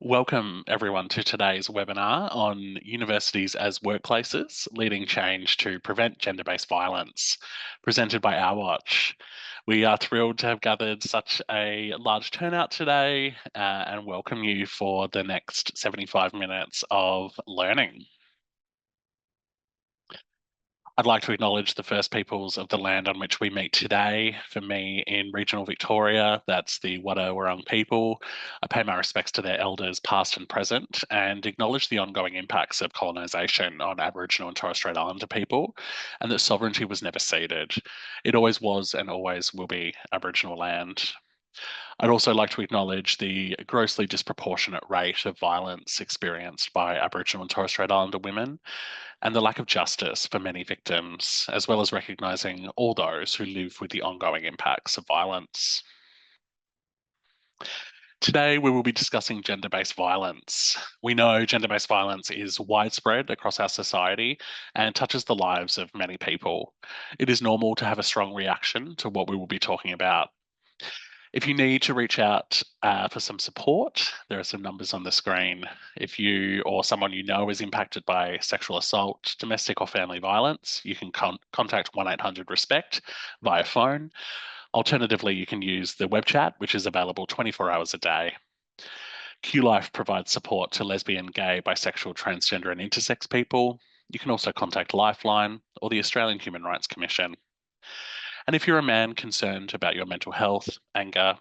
Welcome everyone to today's webinar on universities as workplaces, leading change to prevent gender-based violence, presented by Our Watch. We are thrilled to have gathered such a large turnout today and welcome you for the next 75 minutes of learning. I'd like to acknowledge the First Peoples of the land on which we meet today. For me, in regional Victoria, that's the Wadawurrung people. I pay my respects to their elders, past and present, and acknowledge the ongoing impacts of colonisation on Aboriginal and Torres Strait Islander people, and that sovereignty was never ceded. It always was and always will be Aboriginal land. I'd also like to acknowledge the grossly disproportionate rate of violence experienced by Aboriginal and Torres Strait Islander women and the lack of justice for many victims, as well as recognising all those who live with the ongoing impacts of violence. Today, we will be discussing gender-based violence. We know gender-based violence is widespread across our society and touches the lives of many people. It is normal to have a strong reaction to what we will be talking about. If you need to reach out for some support, there are some numbers on the screen. If you or someone you know is impacted by sexual assault, domestic or family violence, you can contact 1-800-RESPECT via phone. Alternatively, you can use the web chat, which is available 24 hours a day. QLife provides support to lesbian, gay, bisexual, transgender and intersex people. You can also contact Lifeline or the Australian Human Rights Commission. And if you're a man concerned about your mental health, anger,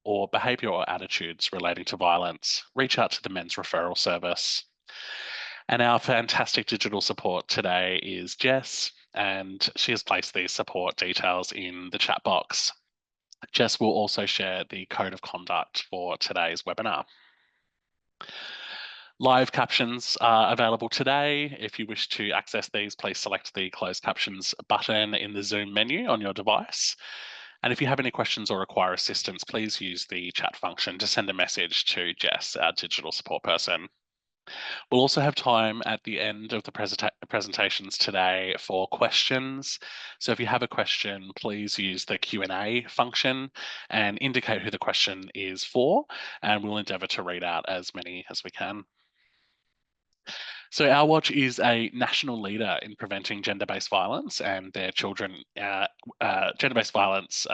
or behaviour or attitudes relating to violence, reach out to the Men's Referral Service. And our fantastic digital support today is Jess, and she has placed these support details in the chat box. Jess will also share the code of conduct for today's webinar. Live captions are available today. If you wish to access these, please select the closed captions button in the Zoom menu on your device. And if you have any questions or require assistance, please use the chat function to send a message to Jess, our digital support person. We'll also have time at the end of the presentations today for questions. So if you have a question, please use the Q&A function and indicate who the question is for, and we'll endeavour to read out as many as we can. So Our Watch is a national leader in preventing gender-based violence and their children, gender-based violence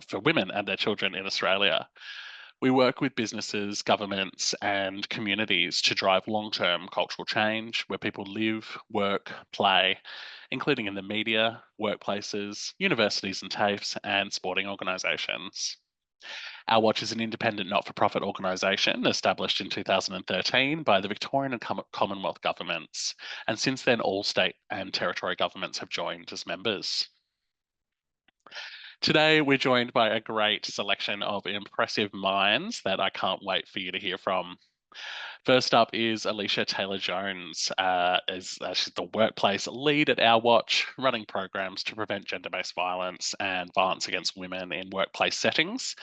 for women and their children in Australia. We work with businesses, governments, and communities to drive long-term cultural change where people live, work, play, including in the media, workplaces, universities and TAFEs, and sporting organisations. Our Watch is an independent not-for-profit organisation established in 2013 by the Victorian and Commonwealth governments, and since then all state and territory governments have joined as members. Today, we're joined by a great selection of impressive minds that I can't wait for you to hear from. First up is Alicia Taylor-Jones. She's the workplace lead at Our Watch, running programs to prevent gender-based violence and violence against women in workplace settings,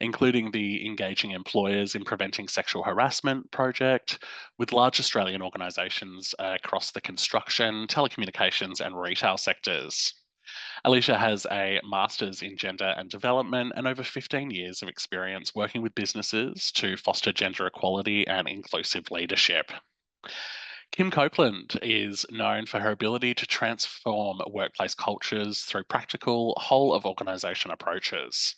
including the Engaging Employers in Preventing Sexual Harassment project with large Australian organisations across the construction, telecommunications and retail sectors. Alicia has a master's in gender and development and over 15 years of experience working with businesses to foster gender equality and inclusive leadership. Kim Copeland is known for her ability to transform workplace cultures through practical, whole of organisation approaches.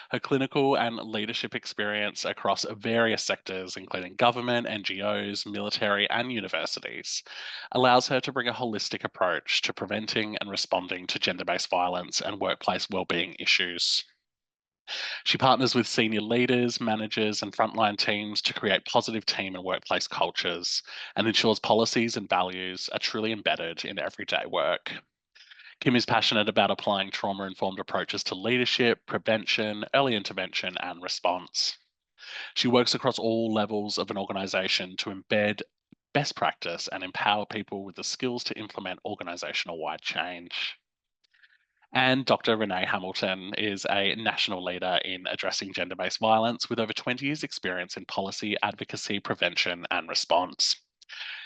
Her clinical and leadership experience across various sectors, including government, NGOs, military, and universities, allows her to bring a holistic approach to preventing and responding to gender-based violence and workplace wellbeing issues. She partners with senior leaders, managers, and frontline teams to create positive team and workplace cultures and ensures policies and values are truly embedded in everyday work. Kim is passionate about applying trauma-informed approaches to leadership, prevention, early intervention, and response. She works across all levels of an organisation to embed best practice and empower people with the skills to implement organisational-wide change. And Dr. Renee Hamilton is a national leader in addressing gender-based violence with over 20 years' experience in policy, advocacy, prevention, and response.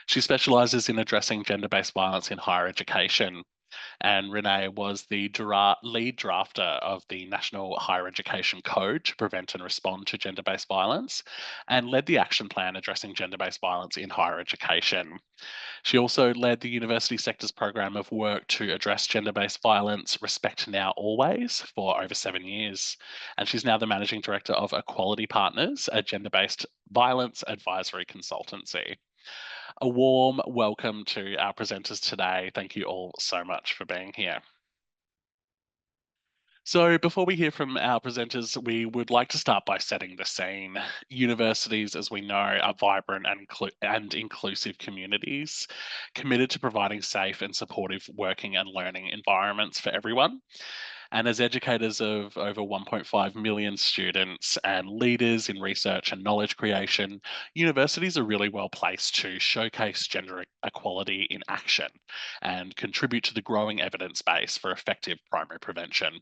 She specialises in addressing gender-based violence in higher education, And Renee was the lead drafter of the National Higher Education Code to prevent and respond to gender based violence and led the action plan addressing gender based violence in higher education. She also led the university sector's program of work to address gender based violence, Respect Now Always, for over 7 years. And she's now the managing director of Equality Partners, a gender based violence advisory consultancy. A warm welcome to our presenters today. Thank you all so much for being here. So, before we hear from our presenters, we would like to start by setting the scene. Universities, as we know, are vibrant and inclusive communities committed to providing safe and supportive working and learning environments for everyone. And as educators of over 1.5 million students and leaders in research and knowledge creation, universities are really well placed to showcase gender equality in action and contribute to the growing evidence base for effective primary prevention.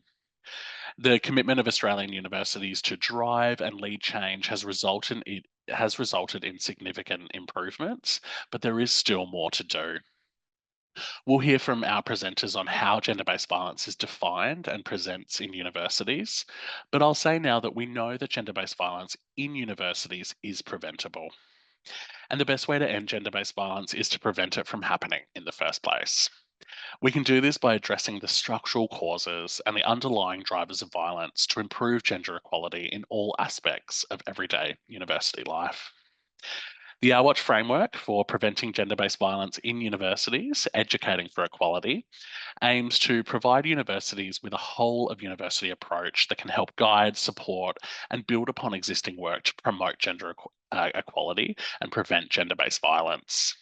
The commitment of Australian universities to drive and lead change has resulted in significant improvements, but there is still more to do. We'll hear from our presenters on how gender based violence is defined and presents in universities. But I'll say now that we know that gender based violence in universities is preventable. And the best way to end gender based violence is to prevent it from happening in the first place. We can do this by addressing the structural causes and the underlying drivers of violence to improve gender equality in all aspects of everyday university life. The Our Watch framework for preventing gender based violence in universities, educating for equality, aims to provide universities with a whole of university approach that can help guide, support, and build upon existing work to promote equality and prevent gender based violence.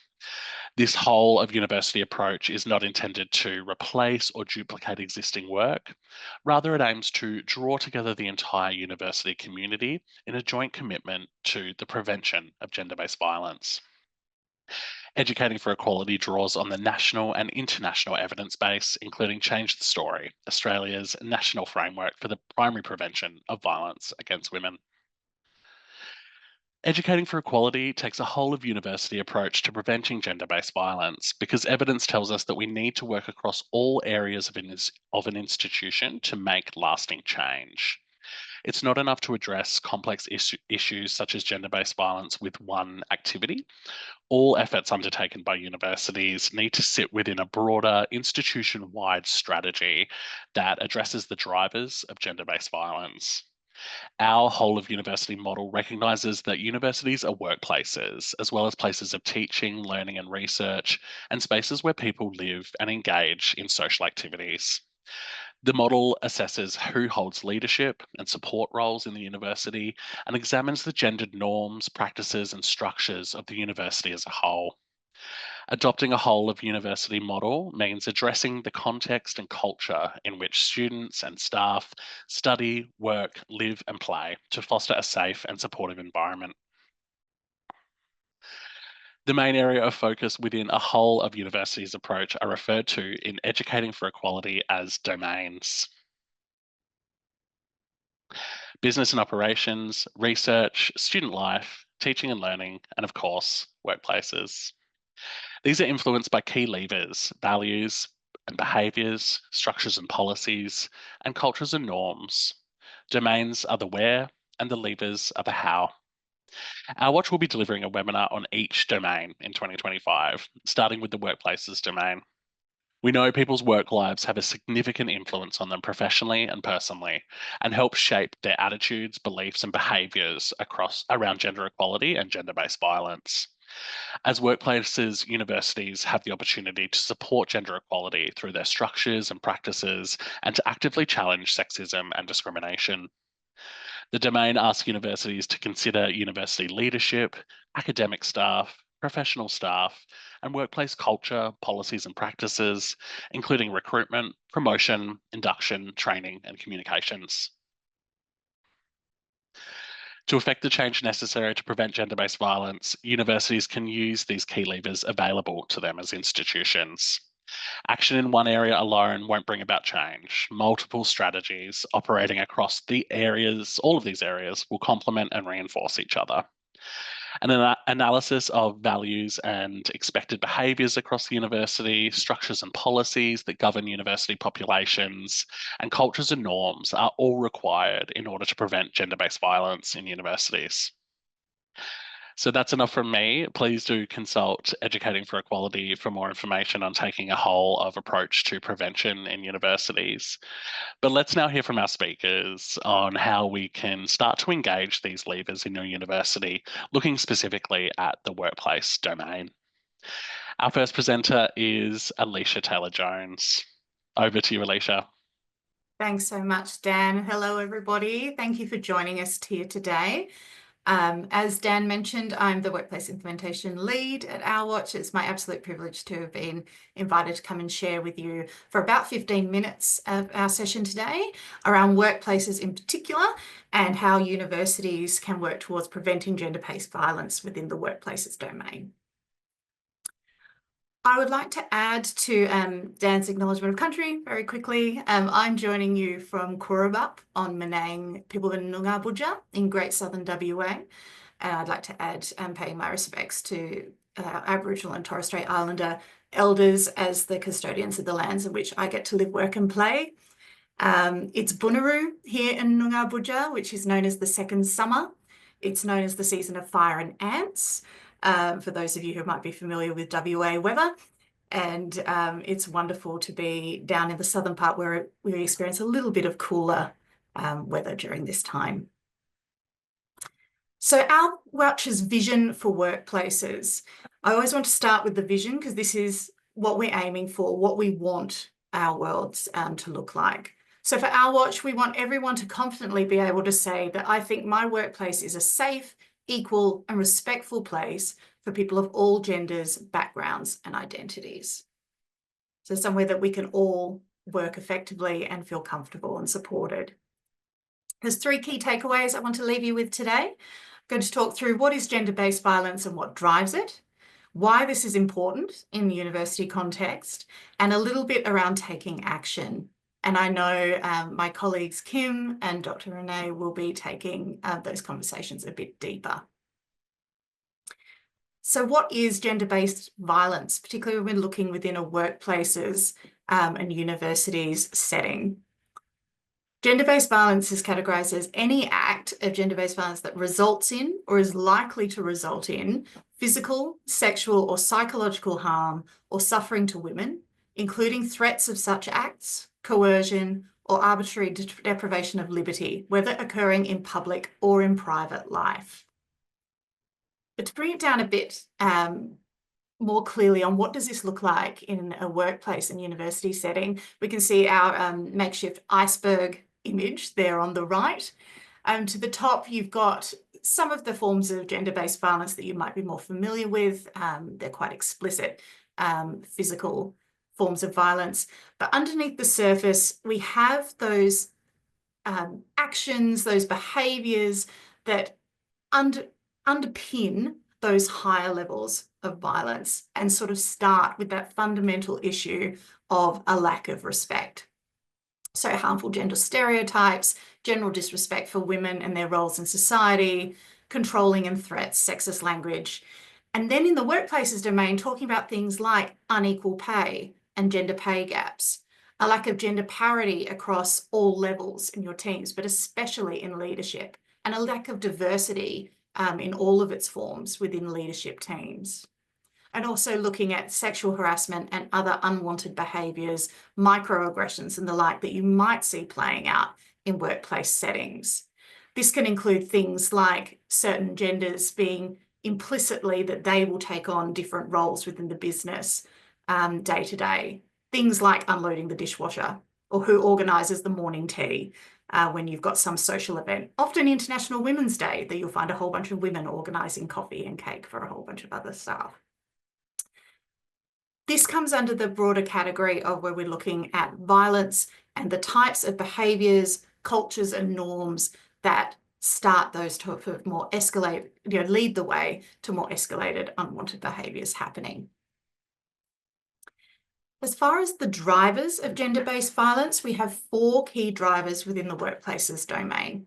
This whole of university approach is not intended to replace or duplicate existing work. Rather, it aims to draw together the entire university community in a joint commitment to the prevention of gender based violence. Educating for Equality draws on the national and international evidence base, including Change the Story, Australia's national framework for the primary prevention of violence against women. Educating for Equality takes a whole of university approach to preventing gender based violence because evidence tells us that we need to work across all areas of an institution to make lasting change. It's not enough to address complex issues such as gender based violence with one activity. All efforts undertaken by universities need to sit within a broader institution wide strategy that addresses the drivers of gender based violence. Our whole of university model recognises that universities are workplaces, as well as places of teaching, learning, and research, and spaces where people live and engage in social activities. The model assesses who holds leadership and support roles in the university and examines the gendered norms, practices, and structures of the university as a whole. Adopting a whole of university model means addressing the context and culture in which students and staff study, work, live, and play to foster a safe and supportive environment. The main area of focus within a whole of universities approach are referred to in Educating for Equality as domains: business and operations, research, student life, teaching and learning, and of course, workplaces. These are influenced by key levers, values and behaviours, structures and policies, and cultures and norms. Domains are the where, and the levers are the how. Our Watch will be delivering a webinar on each domain in 2025, starting with the workplaces domain. We know people's work lives have a significant influence on them professionally and personally, and help shape their attitudes, beliefs, and behaviours around gender equality and gender-based violence. As workplaces, universities have the opportunity to support gender equality through their structures and practices and to actively challenge sexism and discrimination. The domain asks universities to consider university leadership, academic staff, professional staff, and workplace culture, policies, and practices, including recruitment, promotion, induction, training, and communications. To effect the change necessary to prevent gender based violence, universities can use these key levers available to them as institutions. Action in one area alone won't bring about change. Multiple strategies operating across all of these areas will complement and reinforce each other. an analysis of values and expected behaviours across the university, structures and policies that govern university populations, and cultures and norms are all required in order to prevent gender-based violence in universities. So that's enough from me. Please do consult Educating for Equality for more information on taking a whole of approach to prevention in universities. But let's now hear from our speakers on how we can start to engage these levers in your university, looking specifically at the workplace domain. Our first presenter is Alicia Taylor-Jones. Over to you, Alicia. Thanks so much, Dan. Hello, everybody. Thank you for joining us here today. As Dan mentioned, I'm the Workplace Implementation Lead at Our Watch. It's my absolute privilege to have been invited to come and share with you for about 15 minutes of our session today around workplaces in particular and how universities can work towards preventing gender-based violence within the workplaces domain. I would like to add to Dan's acknowledgement of country very quickly. I'm joining you from Kurubup on Menang Pibulin Noongar in Great Southern WA. And I'd like to add paying my respects to Aboriginal and Torres Strait Islander elders as the custodians of the lands in which I get to live, work and play. It's Bunuroo here in Noongar, which is known as the second summer. It's known as the season of fire and ants. For those of you who might be familiar with WA weather. And it's wonderful to be down in the southern part where we experience a little bit of cooler weather during this time. So our Watch's vision for workplaces. I always want to start with the vision because this is what we're aiming for, what we want our worlds to look like. So for Our Watch, we want everyone to confidently be able to say that I think my workplace is a safe, equal and respectful place for people of all genders, backgrounds and identities. So somewhere that we can all work effectively and feel comfortable and supported. There's 3 key takeaways I want to leave you with today. I'm going to talk through what is gender-based violence and what drives it, why this is important in the university context, and a little bit around taking action. And I know my colleagues Kim and Dr. Renee will be taking those conversations a bit deeper. So what is gender-based violence, particularly when we're looking within a workplaces and universities setting? Gender-based violence is categorised as any act of gender-based violence that results in or is likely to result in physical, sexual or psychological harm or suffering to women, including threats of such acts, coercion or arbitrary deprivation of liberty, whether occurring in public or in private life. But to bring it down a bit more clearly on what does this look like in a workplace and university setting, we can see our makeshift iceberg image there on the right. To the top, you've got some of the forms of gender-based violence that you might be more familiar with. They're quite explicit physical forms of violence. But underneath the surface, we have those actions, those behaviours that underpin those higher levels of violence and sort of start with that fundamental issue of a lack of respect. So harmful gender stereotypes, general disrespect for women and their roles in society, controlling and threats, sexist language. And then in the workplaces domain, talking about things like unequal pay and gender pay gaps, a lack of gender parity across all levels in your teams, but especially in leadership, and a lack of diversity in all of its forms within leadership teams. And also looking at sexual harassment and other unwanted behaviours, microaggressions and the like that you might see playing out in workplace settings. This can include things like certain genders being implicitly that they will take on different roles within the business day to day. Things like unloading the dishwasher or who organises the morning tea when you've got some social event, often International Women's Day, that you'll find a whole bunch of women organising coffee and cake for a whole bunch of other stuff. This comes under the broader category of where we're looking at violence and the types of behaviours, cultures and norms that start those to more escalate, lead the way to more escalated unwanted behaviours happening. As far as the drivers of gender-based violence, we have 4 key drivers within the workplaces domain.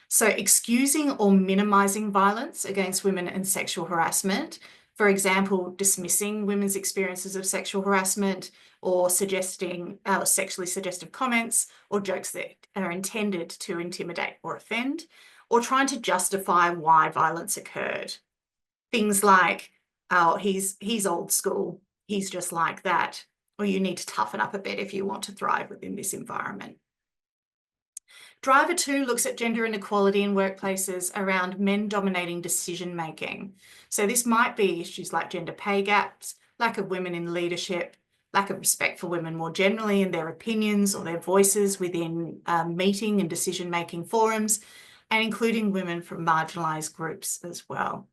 So excusing or minimizing violence against women and sexual harassment, for example, dismissing women's experiences of sexual harassment or suggesting sexually suggestive comments or jokes that are intended to intimidate or offend, or trying to justify why violence occurred. Things like, oh, he's old school, he's just like that, or you need to toughen up a bit if you want to thrive within this environment. Driver 2 looks at gender inequality in workplaces around men dominating decision making. So this might be issues like gender pay gaps, lack of women in leadership, lack of respect for women more generally and their opinions or their voices within meeting and decision making forums, and including women from marginalised groups as well.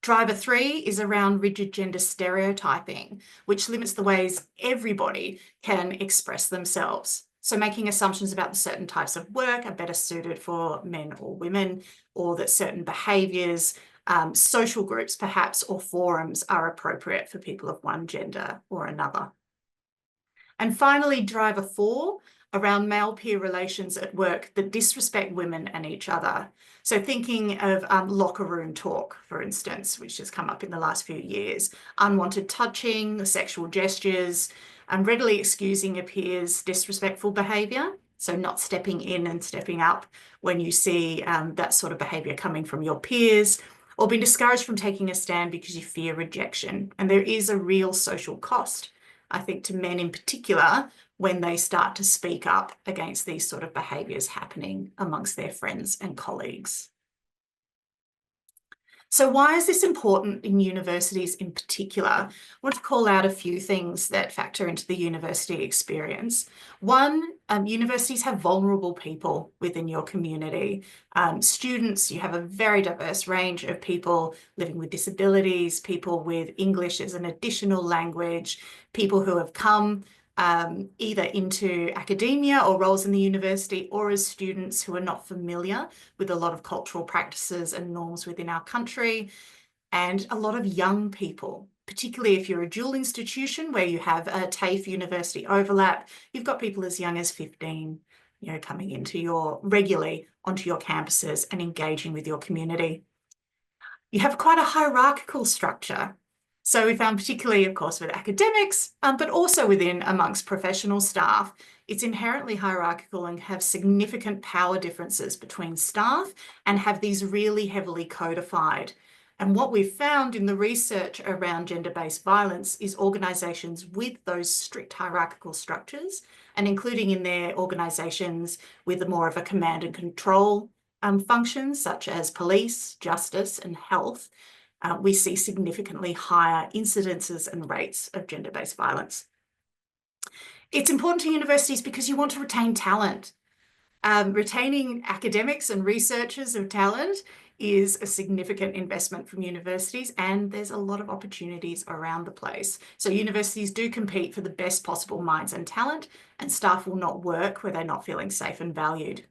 Driver 3 is around rigid gender stereotyping, which limits the ways everybody can express themselves. So making assumptions about certain types of work are better suited for men or women, or that certain behaviours, social groups perhaps, or forums are appropriate for people of one gender or another. And finally, driver 4, around male peer relations at work that disrespect women and each other. So thinking of locker room talk, for instance, which has come up in the last few years, unwanted touching, sexual gestures, and readily excusing a peer's disrespectful behaviour. So not stepping in and stepping up when you see that sort of behaviour coming from your peers, or being discouraged from taking a stand because you fear rejection. And there is a real social cost, I think, to men in particular, when they start to speak up against these sort of behaviours happening amongst their friends and colleagues. So why is this important in universities in particular? I want to call out a few things that factor into the university experience. One, universities have vulnerable people within your community. Students, you have a very diverse range of people living with disabilities, people with English as an additional language, people who have come either into academia or roles in the university, or as students who are not familiar with a lot of cultural practices and norms within our country, and a lot of young people, particularly if you're a dual institution where you have a TAFE university overlap. You've got people as young as 15, coming into regularly onto your campuses and engaging with your community. You have quite a hierarchical structure. So we found, particularly, of course, with academics, but also amongst professional staff, it's inherently hierarchical and have significant power differences between staff and have these really heavily codified. And what we've found in the research around gender-based violence is organisations with those strict hierarchical structures, and including in their organisations with more of a command and control functions, such as police, justice, and health, we see significantly higher incidences and rates of gender-based violence. It's important to universities because you want to retain talent. Retaining academics and researchers of talent is a significant investment from universities, and there's a lot of opportunities around the place. So universities do compete for the best possible minds and talent, and staff will not work where they're not feeling safe and valued.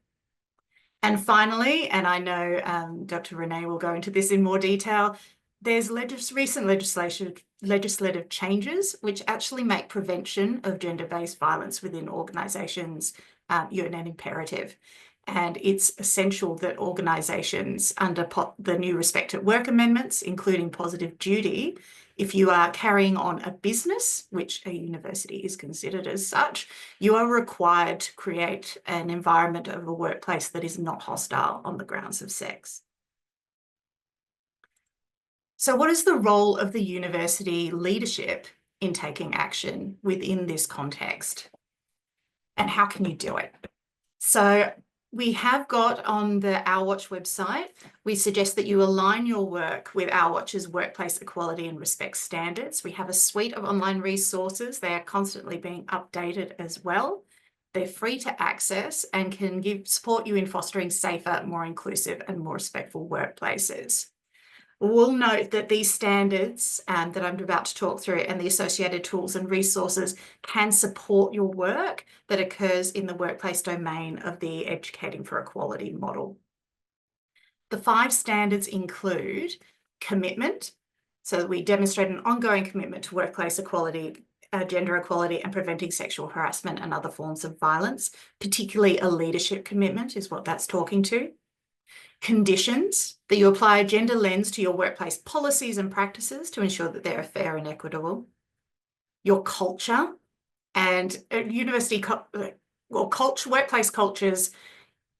And finally, and I know Dr. Renee will go into this in more detail, there's recent legislative changes which actually make prevention of gender-based violence within organisations an imperative. And it's essential that organisations, under the new Respect at Work amendments, including positive duty, if you are carrying on a business, which a university is considered as such, you are required to create an environment of a workplace that is not hostile on the grounds of sex. So what is the role of the university leadership in taking action within this context? And how can you do it? So we have got on the Our Watch website, we suggest that you align your work with Our Watch's workplace equality and respect standards. We have a suite of online resources. They are constantly being updated as well. They're free to access and can support you in fostering safer, more inclusive and more respectful workplaces. We'll note that these standards that I'm about to talk through and the associated tools and resources can support your work that occurs in the workplace domain of the Educating for Equality model. The 5 standards include commitment, so that we demonstrate an ongoing commitment to workplace equality gender equality and preventing sexual harassment and other forms of violence, particularly a leadership commitment is what that's talking to. Conditions, that you apply a gender lens to your workplace policies and practices to ensure that they're fair and equitable. Your culture, and workplace cultures,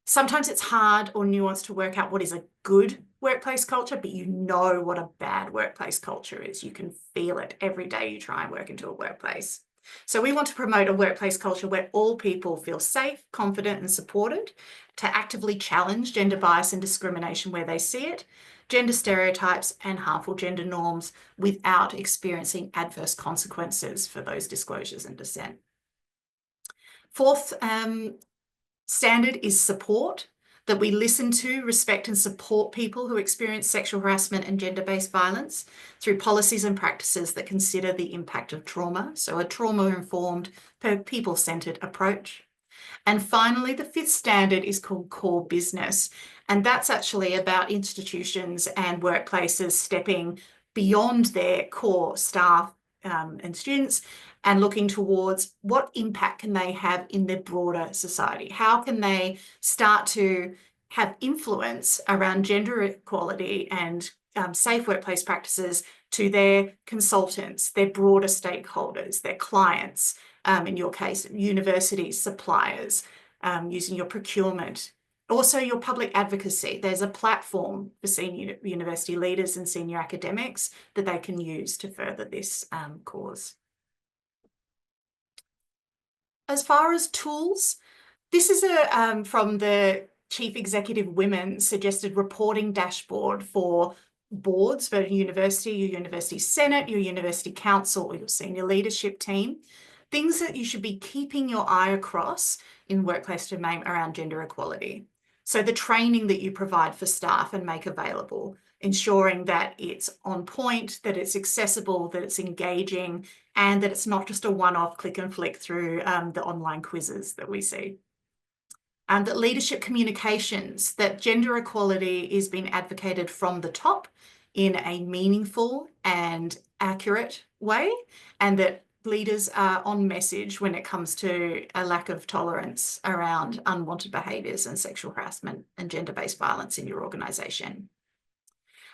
sometimes it's hard or nuanced to work out what is a good workplace culture, but you know what a bad workplace culture is. You can feel it every day you try and work into a workplace. So we want to promote a workplace culture where all people feel safe, confident, and supported, to actively challenge gender bias and discrimination where they see it, gender stereotypes and harmful gender norms without experiencing adverse consequences for those disclosures and dissent. Fourth standard is support, that we listen to, respect and support people who experience sexual harassment and gender-based violence through policies and practices that consider the impact of trauma, so a trauma-informed, people-centred approach. And finally, the fifth standard is called core business, and that's actually about institutions and workplaces stepping beyond their core staff and students and looking towards what impact can they have in their broader society. How can they start to have influence around gender equality and safe workplace practices to their consultants, their broader stakeholders, their clients, in your case, universities, suppliers, using your procurement. Also, your public advocacy. There's a platform for senior university leaders and senior academics that they can use to further this cause. As far as tools, this is from the Chief Executive Women suggested reporting dashboard for boards, for university, your university senate, your university council, or your senior leadership team. Things that you should be keeping your eye across in workplace domain around gender equality. So the training that you provide for staff and make available, ensuring that it's on point, that it's accessible, that it's engaging, and that it's not just a one-off click and flick through the online quizzes that we see. And that leadership communications, that gender equality is being advocated from the top in a meaningful and accurate way, and that leaders are on message when it comes to a lack of tolerance around unwanted behaviours and sexual harassment and gender-based violence in your organisation.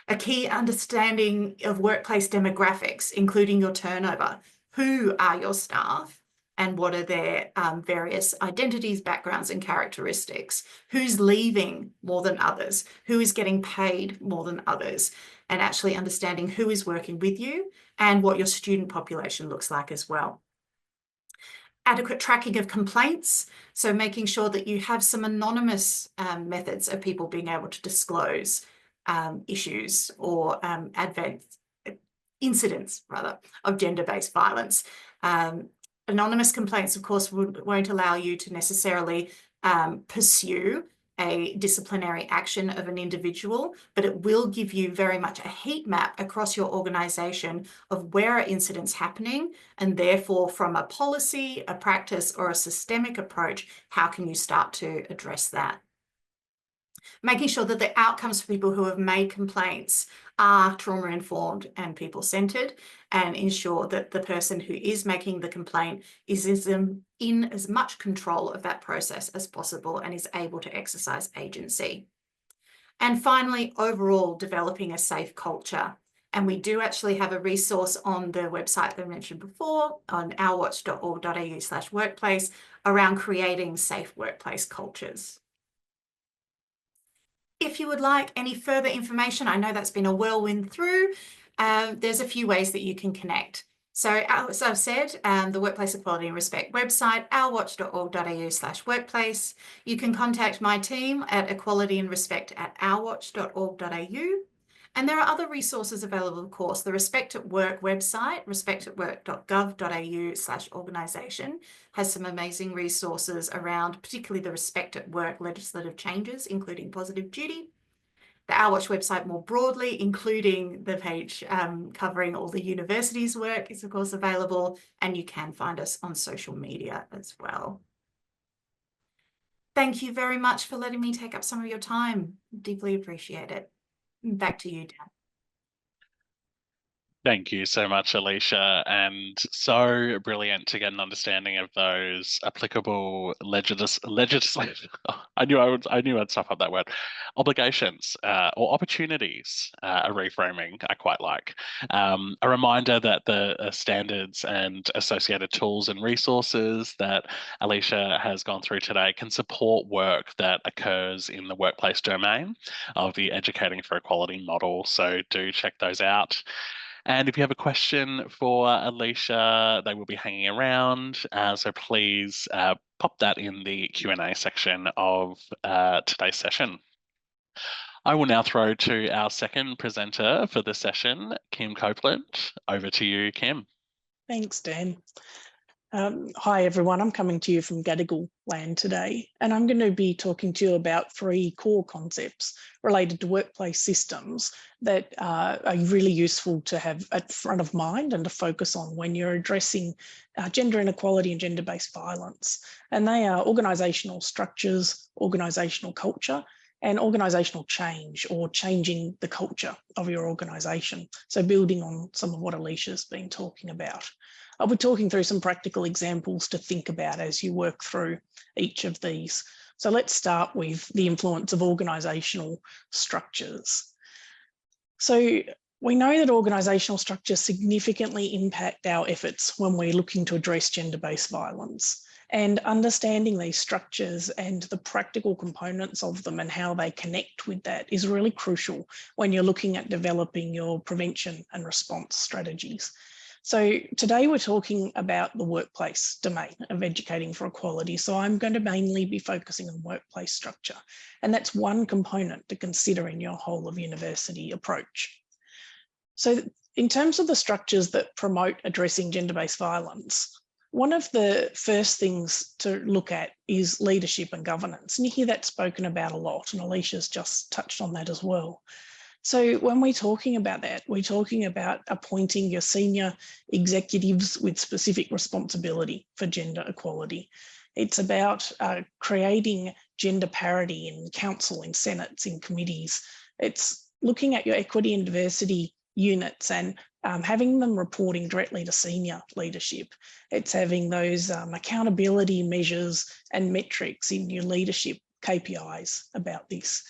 A key understanding of workplace demographics, including your turnover. Who are your staff and what are their various identities, backgrounds and characteristics? Who's leaving more than others? Who is getting paid more than others? And actually understanding who is working with you and what your student population looks like as well. Adequate tracking of complaints, so making sure that you have some anonymous methods of people being able to disclose issues or incidents rather of gender-based violence. Anonymous complaints, of course, won't allow you to necessarily pursue a disciplinary action of an individual, but it will give you very much a heat map across your organisation of where are incidents happening, and therefore from a policy, a practice or a systemic approach, how can you start to address that? Making sure that the outcomes for people who have made complaints are trauma-informed and people-centred, and ensure that the person who is making the complaint is in as much control of that process as possible and is able to exercise agency. And finally, overall, developing a safe culture. And we do actually have a resource on the website that I mentioned before, on ourwatch.org.au/workplace, around creating safe workplace cultures. If you would like any further information, I know that's been a whirlwind through, there's a few ways that you can connect. So as I've said, the Workplace Equality and Respect website, ourwatch.org.au/workplace. You can contact my team at equalityandraspect@ourwatch.org.au. And there are other resources available, of course. The Respect at Work website, respectatwork.gov.au/organisation, has some amazing resources around particularly the Respect at Work legislative changes, including positive duty. The Our Watch website more broadly, including the page covering all the university's work, is of course available, and you can find us on social media as well. Thank you very much for letting me take up some of your time. Deeply appreciate it. Back to you, Dan. Thank you so much, Alicia, and so brilliant to get an understanding of those applicable legislative. I knew I'd stuff up that word. Obligations or opportunities. A reframing I quite like. A reminder that the standards and associated tools and resources that Alicia has gone through today can support work that occurs in the workplace domain of the Educating for Equality model. So do check those out. And if you have a question for Alicia, they will be hanging around. So please pop that in the Q&A section of today's session. I will now throw to our second presenter for the session, Kim Copeland. Over to you, Kim. Thanks, Dan. Hi, everyone. I'm coming to you from Gadigal land today, and I'm going to be talking to you about 3 core concepts related to workplace systems that are really useful to have at front of mind and to focus on when you're addressing gender inequality and gender-based violence. And they are organisational structures, organisational culture, and organisational change, or changing the culture of your organisation. So building on some of what Alicia's been talking about. I'll be talking through some practical examples to think about as you work through each of these. So let's start with the influence of organisational structures. So we know that organisational structures significantly impact our efforts when we're looking to address gender-based violence. And understanding these structures and the practical components of them and how they connect with that is really crucial when you're looking at developing your prevention and response strategies. So today we're talking about the workplace domain of educating for equality. So I'm going to mainly be focusing on workplace structure. And that's one component to consider in your whole of university approach. So in terms of the structures that promote addressing gender-based violence, one of the first things to look at is leadership and governance. And you hear that spoken about a lot, and Alicia's just touched on that as well. So when we're talking about that, we're talking about appointing your senior executives with specific responsibility for gender equality. It's about creating gender parity in council, in senates, in committees. It's looking at your equity and diversity units and having them reporting directly to senior leadership. It's having those accountability measures and metrics in your leadership KPIs about this.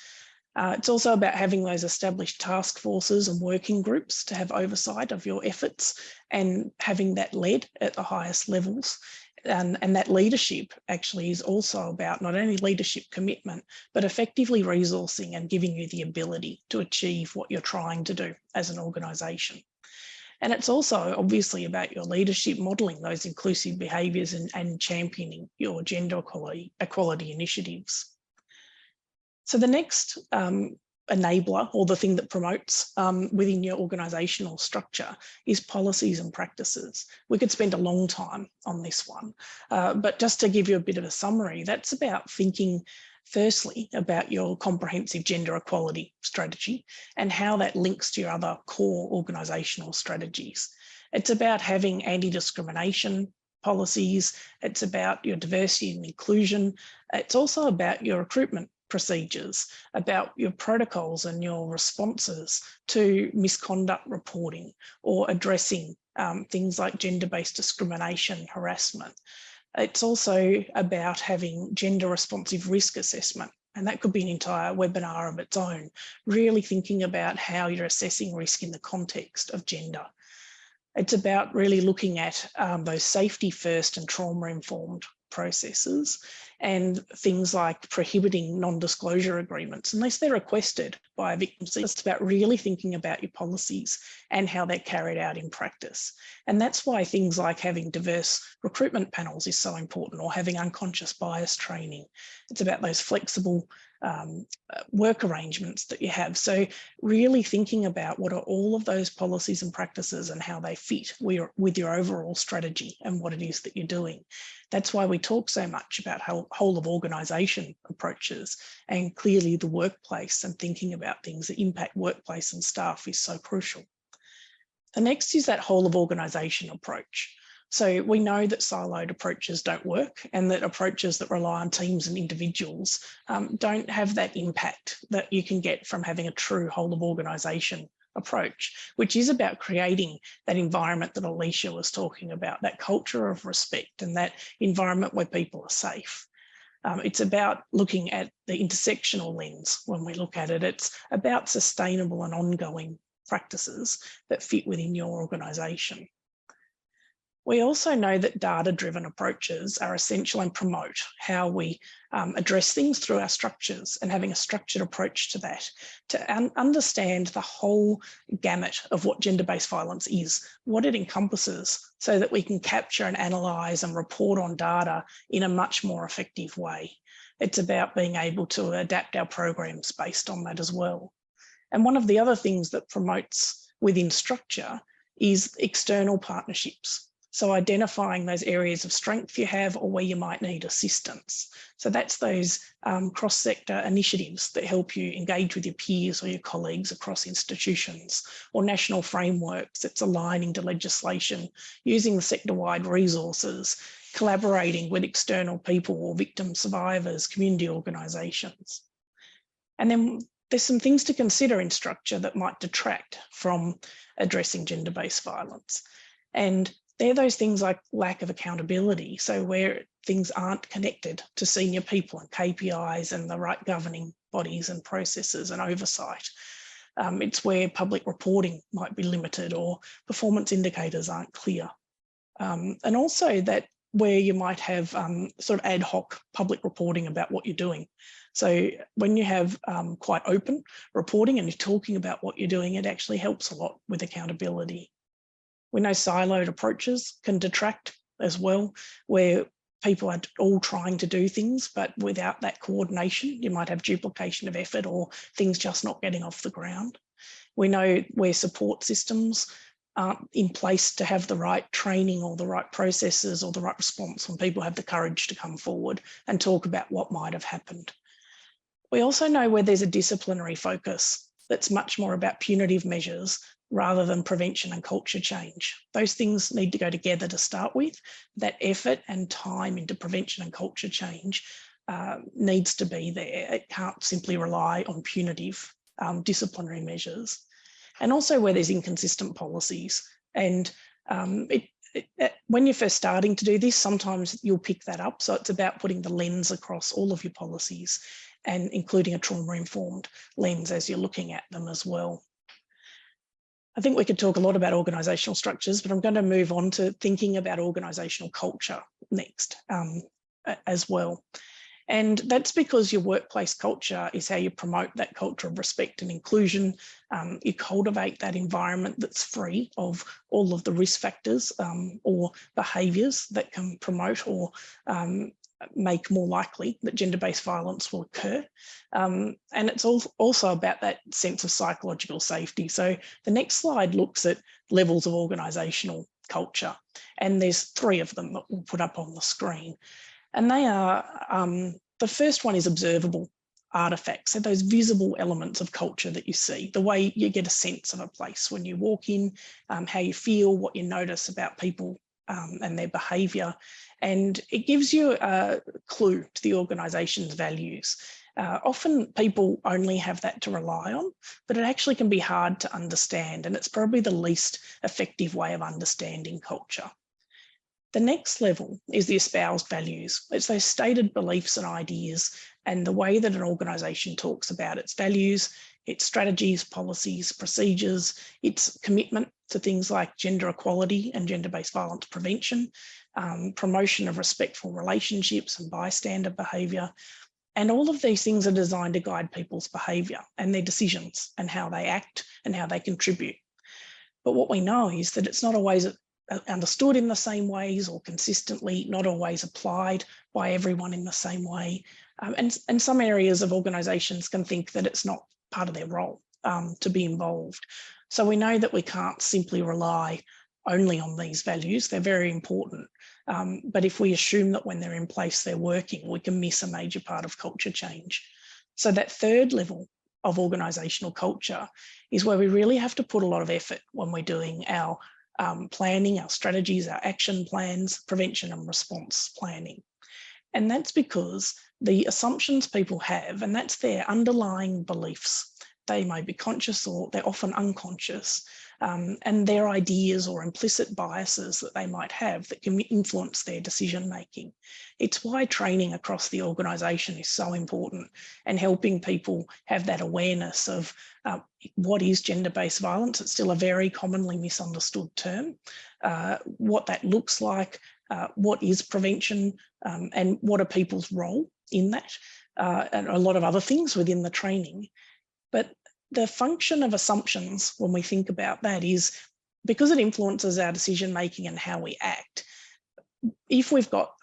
It's also about having those established task forces and working groups to have oversight of your efforts and having that led at the highest levels. And that leadership actually is also about not only leadership commitment, but effectively resourcing and giving you the ability to achieve what you're trying to do as an organisation. And it's also obviously about your leadership modelling those inclusive behaviours and championing your gender equality initiatives. So the next enabler, or the thing that promotes within your organisational structure, is policies and practices. We could spend a long time on this one, but just to give you a bit of a summary, that's about thinking firstly about your comprehensive gender equality strategy and how that links to your other core organisational strategies. It's about having anti-discrimination policies. It's about your diversity and inclusion. It's also about your recruitment procedures, about your protocols and your responses to misconduct reporting or addressing things like gender-based discrimination, harassment. It's also about having gender responsive risk assessment, and that could be an entire webinar of its own, really thinking about how you're assessing risk in the context of gender. It's about really looking at those safety first and trauma informed processes and things like prohibiting non-disclosure agreements unless they're requested by a victim. So it's about really thinking about your policies and how they're carried out in practice. And that's why things like having diverse recruitment panels is so important, or having unconscious bias training. It's about those flexible work arrangements that you have. So really thinking about what are all of those policies and practices and how they fit with your overall strategy and what it is that you're doing. That's why we talk so much about whole of organisation approaches, and clearly the workplace and thinking about things that impact workplace and staff is so crucial. The next is that whole of organisation approach. So we know that siloed approaches don't work, and that approaches that rely on teams and individuals don't have that impact that you can get from having a true whole of organisation approach, which is about creating that environment that Alicia was talking about, that culture of respect and that environment where people are safe. It's about looking at the intersectional lens when we look at it. It's about sustainable and ongoing practices that fit within your organisation. We also know that data-driven approaches are essential and promote how we address things through our structures, and having a structured approach to that, to understand the whole gamut of what gender-based violence is, what it encompasses, so that we can capture and analyse and report on data in a much more effective way. It's about being able to adapt our programs based on that as well. And one of the other things that promotes within structure is external partnerships. So identifying those areas of strength you have or where you might need assistance. So that's those cross-sector initiatives that help you engage with your peers or your colleagues across institutions, or national frameworks that's aligning to legislation, using the sector-wide resources, collaborating with external people or victim survivors, community organisations. And then there's some things to consider in structure that might detract from addressing gender-based violence. And they're those things like lack of accountability. So where things aren't connected to senior people and KPIs and the right governing bodies and processes and oversight. It's where public reporting might be limited or performance indicators aren't clear. And also that where you might have sort of ad hoc public reporting about what you're doing. So when you have quite open reporting and you're talking about what you're doing, it actually helps a lot with accountability. We know siloed approaches can detract as well, where people are all trying to do things, but without that coordination, you might have duplication of effort or things just not getting off the ground. We know where support systems aren't in place to have the right training or the right processes or the right response when people have the courage to come forward and talk about what might have happened. We also know where there's a disciplinary focus that's much more about punitive measures rather than prevention and culture change. Those things need to go together to start with. That effort and time into prevention and culture change needs to be there. It can't simply rely on punitive disciplinary measures. And also where there's inconsistent policies. And when you're first starting to do this, sometimes you'll pick that up. So it's about putting the lens across all of your policies and including a trauma-informed lens as you're looking at them as well. I think we could talk a lot about organisational structures, but I'm going to move on to thinking about organisational culture next as well. And that's because your workplace culture is how you promote that culture of respect and inclusion. You cultivate that environment that's free of all of the risk factors or behaviours that can promote or make more likely that gender-based violence will occur. And it's also about that sense of psychological safety. So the next slide looks at levels of organisational culture, and there's 3 of them that we'll put up on the screen. And they are, the first one is observable artefacts, so those visible elements of culture that you see, the way you get a sense of a place when you walk in, how you feel, what you notice about people and their behaviour. And it gives you a clue to the organisation's values. Often people only have that to rely on, but it actually can be hard to understand, and it's probably the least effective way of understanding culture. The next level is the espoused values. It's those stated beliefs and ideas and the way that an organisation talks about its values, its strategies, policies, procedures, its commitment to things like gender equality and gender-based violence prevention, promotion of respectful relationships and bystander behaviour. And all of these things are designed to guide people's behaviour and their decisions and how they act and how they contribute. But what we know is that it's not always understood in the same ways or consistently, not always applied by everyone in the same way. And some areas of organisations can think that it's not part of their role to be involved. So we know that we can't simply rely only on these values. They're very important. But if we assume that when they're in place, they're working, we can miss a major part of culture change. So that third level of organisational culture is where we really have to put a lot of effort when we're doing our planning, our strategies, our action plans, prevention and response planning. And that's because the assumptions people have, and that's their underlying beliefs, they may be conscious or they're often unconscious, and their ideas or implicit biases that they might have that can influence their decision making. It's why training across the organisation is so important, and helping people have that awareness of what is gender-based violence. It's still a very commonly misunderstood term, what that looks like, what is prevention, and what are people's role in that, and a lot of other things within the training. But the function of assumptions, when we think about that, is because it influences our decision making and how we act. If we've got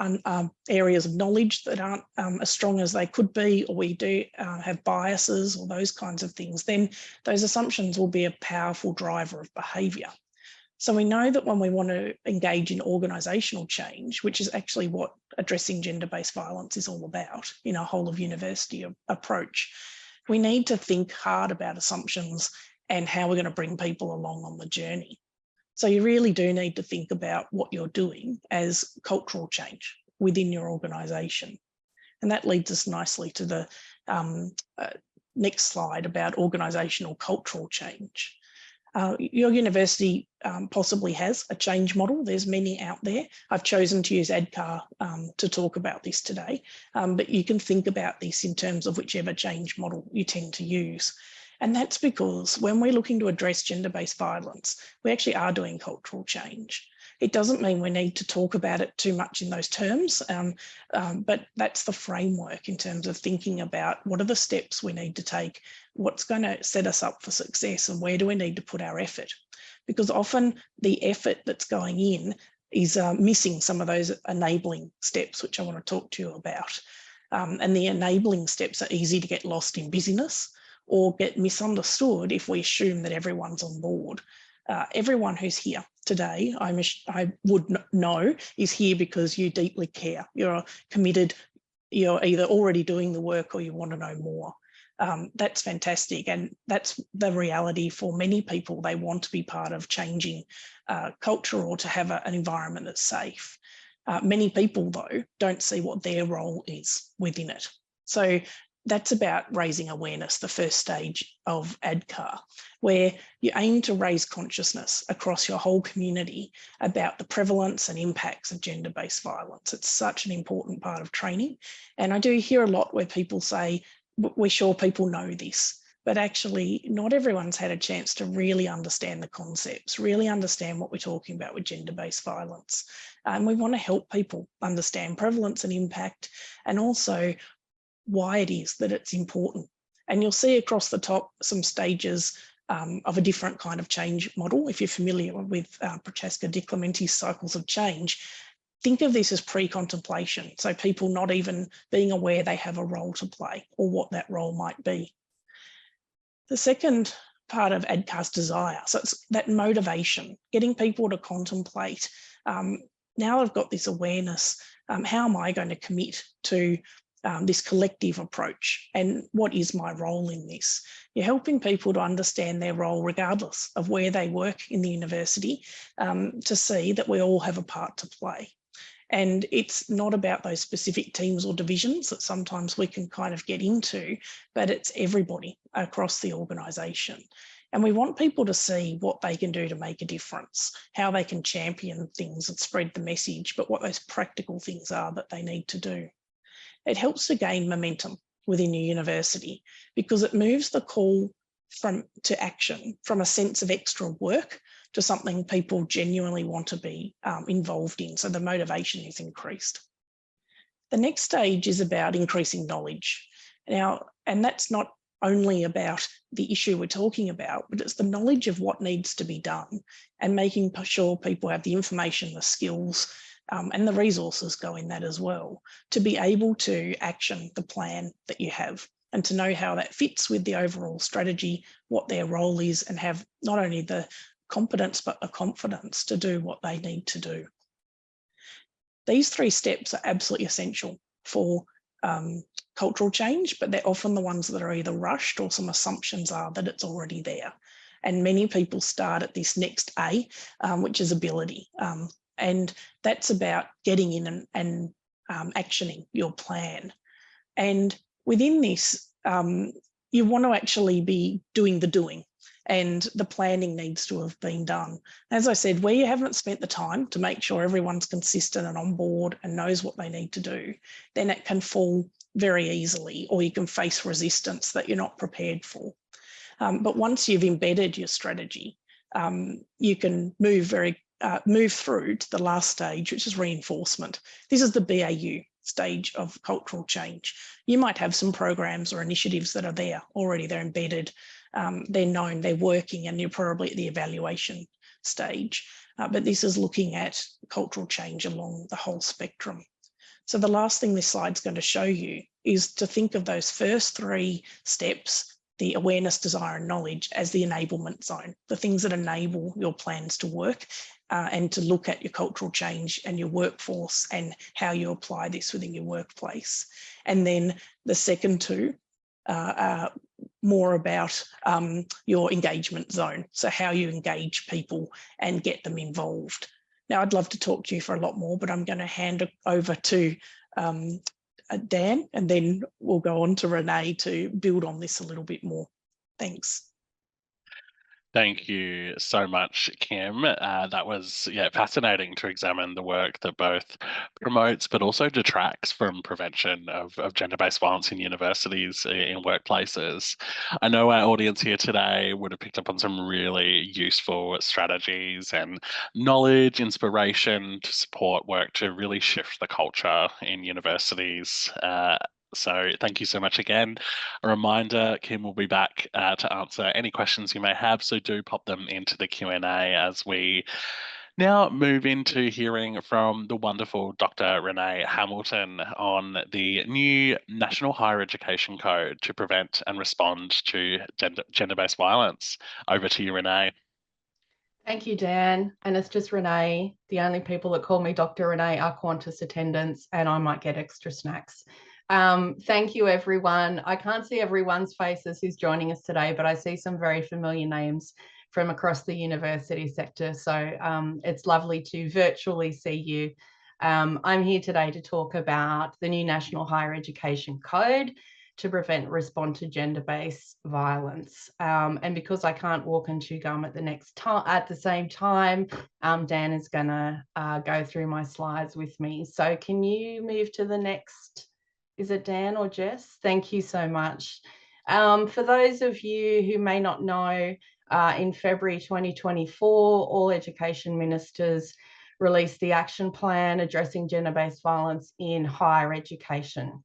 areas of knowledge that aren't as strong as they could be, or we do have biases or those kinds of things, then those assumptions will be a powerful driver of behaviour. So we know that when we want to engage in organisational change, which is actually what addressing gender-based violence is all about in a whole of university approach, we need to think hard about assumptions and how we're going to bring people along on the journey. So you really do need to think about what you're doing as cultural change within your organisation. And that leads us nicely to the next slide about organisational cultural change. Your university possibly has a change model. There's many out there. I've chosen to use ADCAR to talk about this today, but you can think about this in terms of whichever change model you tend to use. And that's because when we're looking to address gender-based violence, we actually are doing cultural change. It doesn't mean we need to talk about it too much in those terms, but that's the framework in terms of thinking about what are the steps we need to take, what's going to set us up for success, and where do we need to put our effort. Because often the effort that's going in is missing some of those enabling steps, which I want to talk to you about. And the enabling steps are easy to get lost in busyness or get misunderstood if we assume that everyone's on board. Everyone who's here today, I would know, is here because you deeply care. You're committed, you're either already doing the work or you want to know more. That's fantastic. And that's the reality for many people. They want to be part of changing culture or to have an environment that's safe. Many people, though, don't see what their role is within it. So that's about raising awareness, the first stage of ADCAR, where you aim to raise consciousness across your whole community about the prevalence and impacts of gender-based violence. It's such an important part of training. And I do hear a lot where people say, we're sure people know this, but actually not everyone's had a chance to really understand the concepts, really understand what we're talking about with gender-based violence. And we want to help people understand prevalence and impact, and also why it is that it's important. And you'll see across the top some stages of a different kind of change model. If you're familiar with Prochaska Di Clementi's cycles of change, think of this as pre-contemplation. So people not even being aware they have a role to play or what that role might be. The second part of ADCAR's desire, so it's that motivation, getting people to contemplate, now I've got this awareness, how am I going to commit to this collective approach, and what is my role in this? You're helping people to understand their role regardless of where they work in the university, to see that we all have a part to play. And it's not about those specific teams or divisions that sometimes we can kind of get into, but it's everybody across the organisation. And we want people to see what they can do to make a difference, how they can champion things and spread the message, but what those practical things are that they need to do. It helps to gain momentum within your university because it moves the call to action from a sense of extra work to something people genuinely want to be involved in. So the motivation is increased. The next stage is about increasing knowledge. Now, and that's not only about the issue we're talking about, but it's the knowledge of what needs to be done and making sure people have the information, the skills, and the resources go in that as well, to be able to action the plan that you have and to know how that fits with the overall strategy, what their role is, and have not only the competence, but the confidence to do what they need to do. These three steps are absolutely essential for cultural change, but they're often the ones that are either rushed or some assumptions are that it's already there. And many people start at this next A, which is ability. And that's about getting in and actioning your plan. And within this, you want to actually be doing the doing, and the planning needs to have been done. As I said, where you haven't spent the time to make sure everyone's consistent and on board and knows what they need to do, then it can fall very easily, or you can face resistance that you're not prepared for. But once you've embedded your strategy, you can move through to the last stage, which is reinforcement. This is the BAU stage of cultural change. You might have some programs or initiatives that are there already, they're embedded, they're known, they're working, and you're probably at the evaluation stage. But this is looking at cultural change along the whole spectrum. So the last thing this slide's going to show you is to think of those first 3 steps, the awareness, desire, and knowledge, as the enablement zone, the things that enable your plans to work, and to look at your cultural change and your workforce and how you apply this within your workplace. And then the second 2 are more about your engagement zone, so how you engage people and get them involved. Now, I'd love to talk to you for a lot more, but I'm going to hand it over to Dan, and then we'll go on to Renee to build on this a little bit more. Thanks. Thank you so much, Kim. That was fascinating to examine the work that both promotes but also detracts from prevention of gender-based violence in universities, in workplaces. I know our audience here today would have picked up on some really useful strategies and knowledge, inspiration to support work to really shift the culture in universities. So thank you so much again. A reminder, Kim will be back to answer any questions you may have, so do pop them into the Q&A as we now move into hearing from the wonderful Dr. Renee Hamilton on the new National Higher Education Code to prevent and respond to gender-based violence. Over to you, Renee. Thank you, Dan. And it's just Renee. The only people that call me Dr. Renee are Qantas attendants, and I might get extra snacks. Thank you, everyone. I can't see everyone's faces who's joining us today, but I see some very familiar names from across the university sector. So it's lovely to virtually see you. I'm here today to talk about the new National Higher Education Code to prevent and respond to gender-based violence. And because I can't walk and chew gum at the same time, Dan is going to go through my slides with me. So can you move to the next? Is it Dan or Jess? Thank you so much. For those of you who may not know, in February 2024, all education ministers released the action plan addressing gender-based violence in higher education.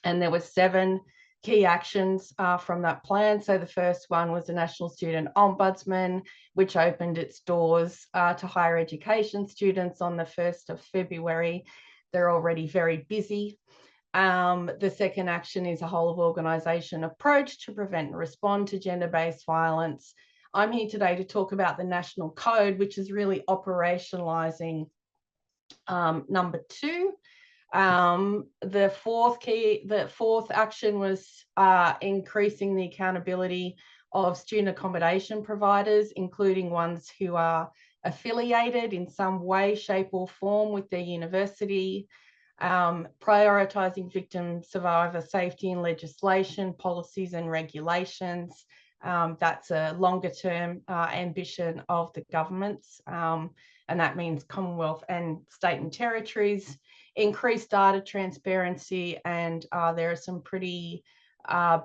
And there were 7 key actions from that plan. So the first one was the National Student Ombudsman, which opened its doors to higher education students on the 1st of February. They're already very busy. The second action is a whole of organisation approach to prevent and respond to gender-based violence. I'm here today to talk about the National Code, which is really operationalising number 2. The fourth action was increasing the accountability of student accommodation providers, including ones who are affiliated in some way, shape or form with their university. Prioritising victim survivor safety in legislation, policies and regulations. That's a longer term ambition of the governments, and that means Commonwealth and state and territories. Increased data transparency, and there are some pretty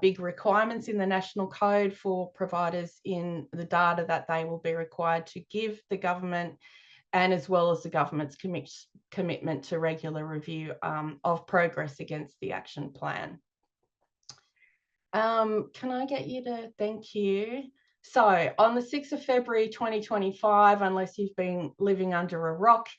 big requirements in the National Code for providers in the data that they will be required to give the government, and as well as the government's commitment to regular review of progress against the action plan. Can I get you to, thank you. So on the 6th of February 2025, unless you've been living under a rock,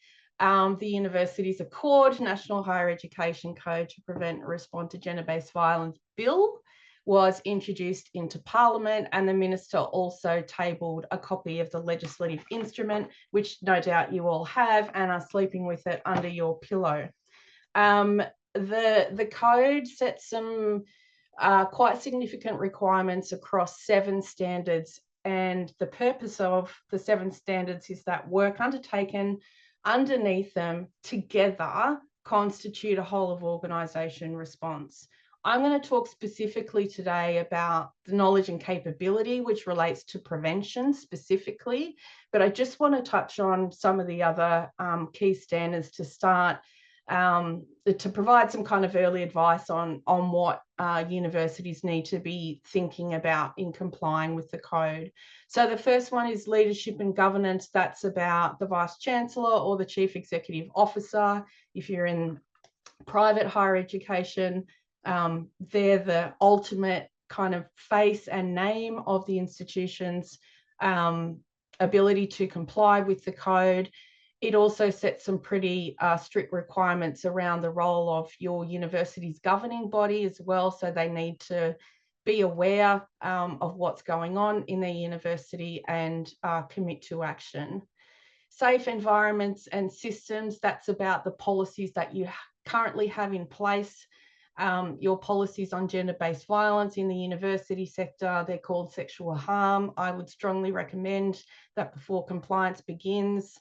the Universities Accord National Higher Education Code to Prevent and Respond to Gender-Based Violence Bill was introduced into Parliament, and the Minister also tabled a copy of the legislative instrument, which no doubt you all have and are sleeping with it under your pillow. The code sets some quite significant requirements across 7 standards, and the purpose of the 7 standards is that work undertaken underneath them together constitute a whole of organisation response. I'm going to talk specifically today about the knowledge and capability, which relates to prevention specifically, but I just want to touch on some of the other key standards to start, to provide some kind of early advice on what universities need to be thinking about in complying with the code. So the first one is leadership and governance. That's about the Vice Chancellor or the Chief Executive Officer. If you're in private higher education, they're the ultimate kind of face and name of the institution's ability to comply with the code. It also sets some pretty strict requirements around the role of your university's governing body as well. So they need to be aware of what's going on in their university and commit to action. Safe environments and systems, that's about the policies that you currently have in place. Your policies on gender-based violence in the university sector, they're called sexual harm. I would strongly recommend that before compliance begins,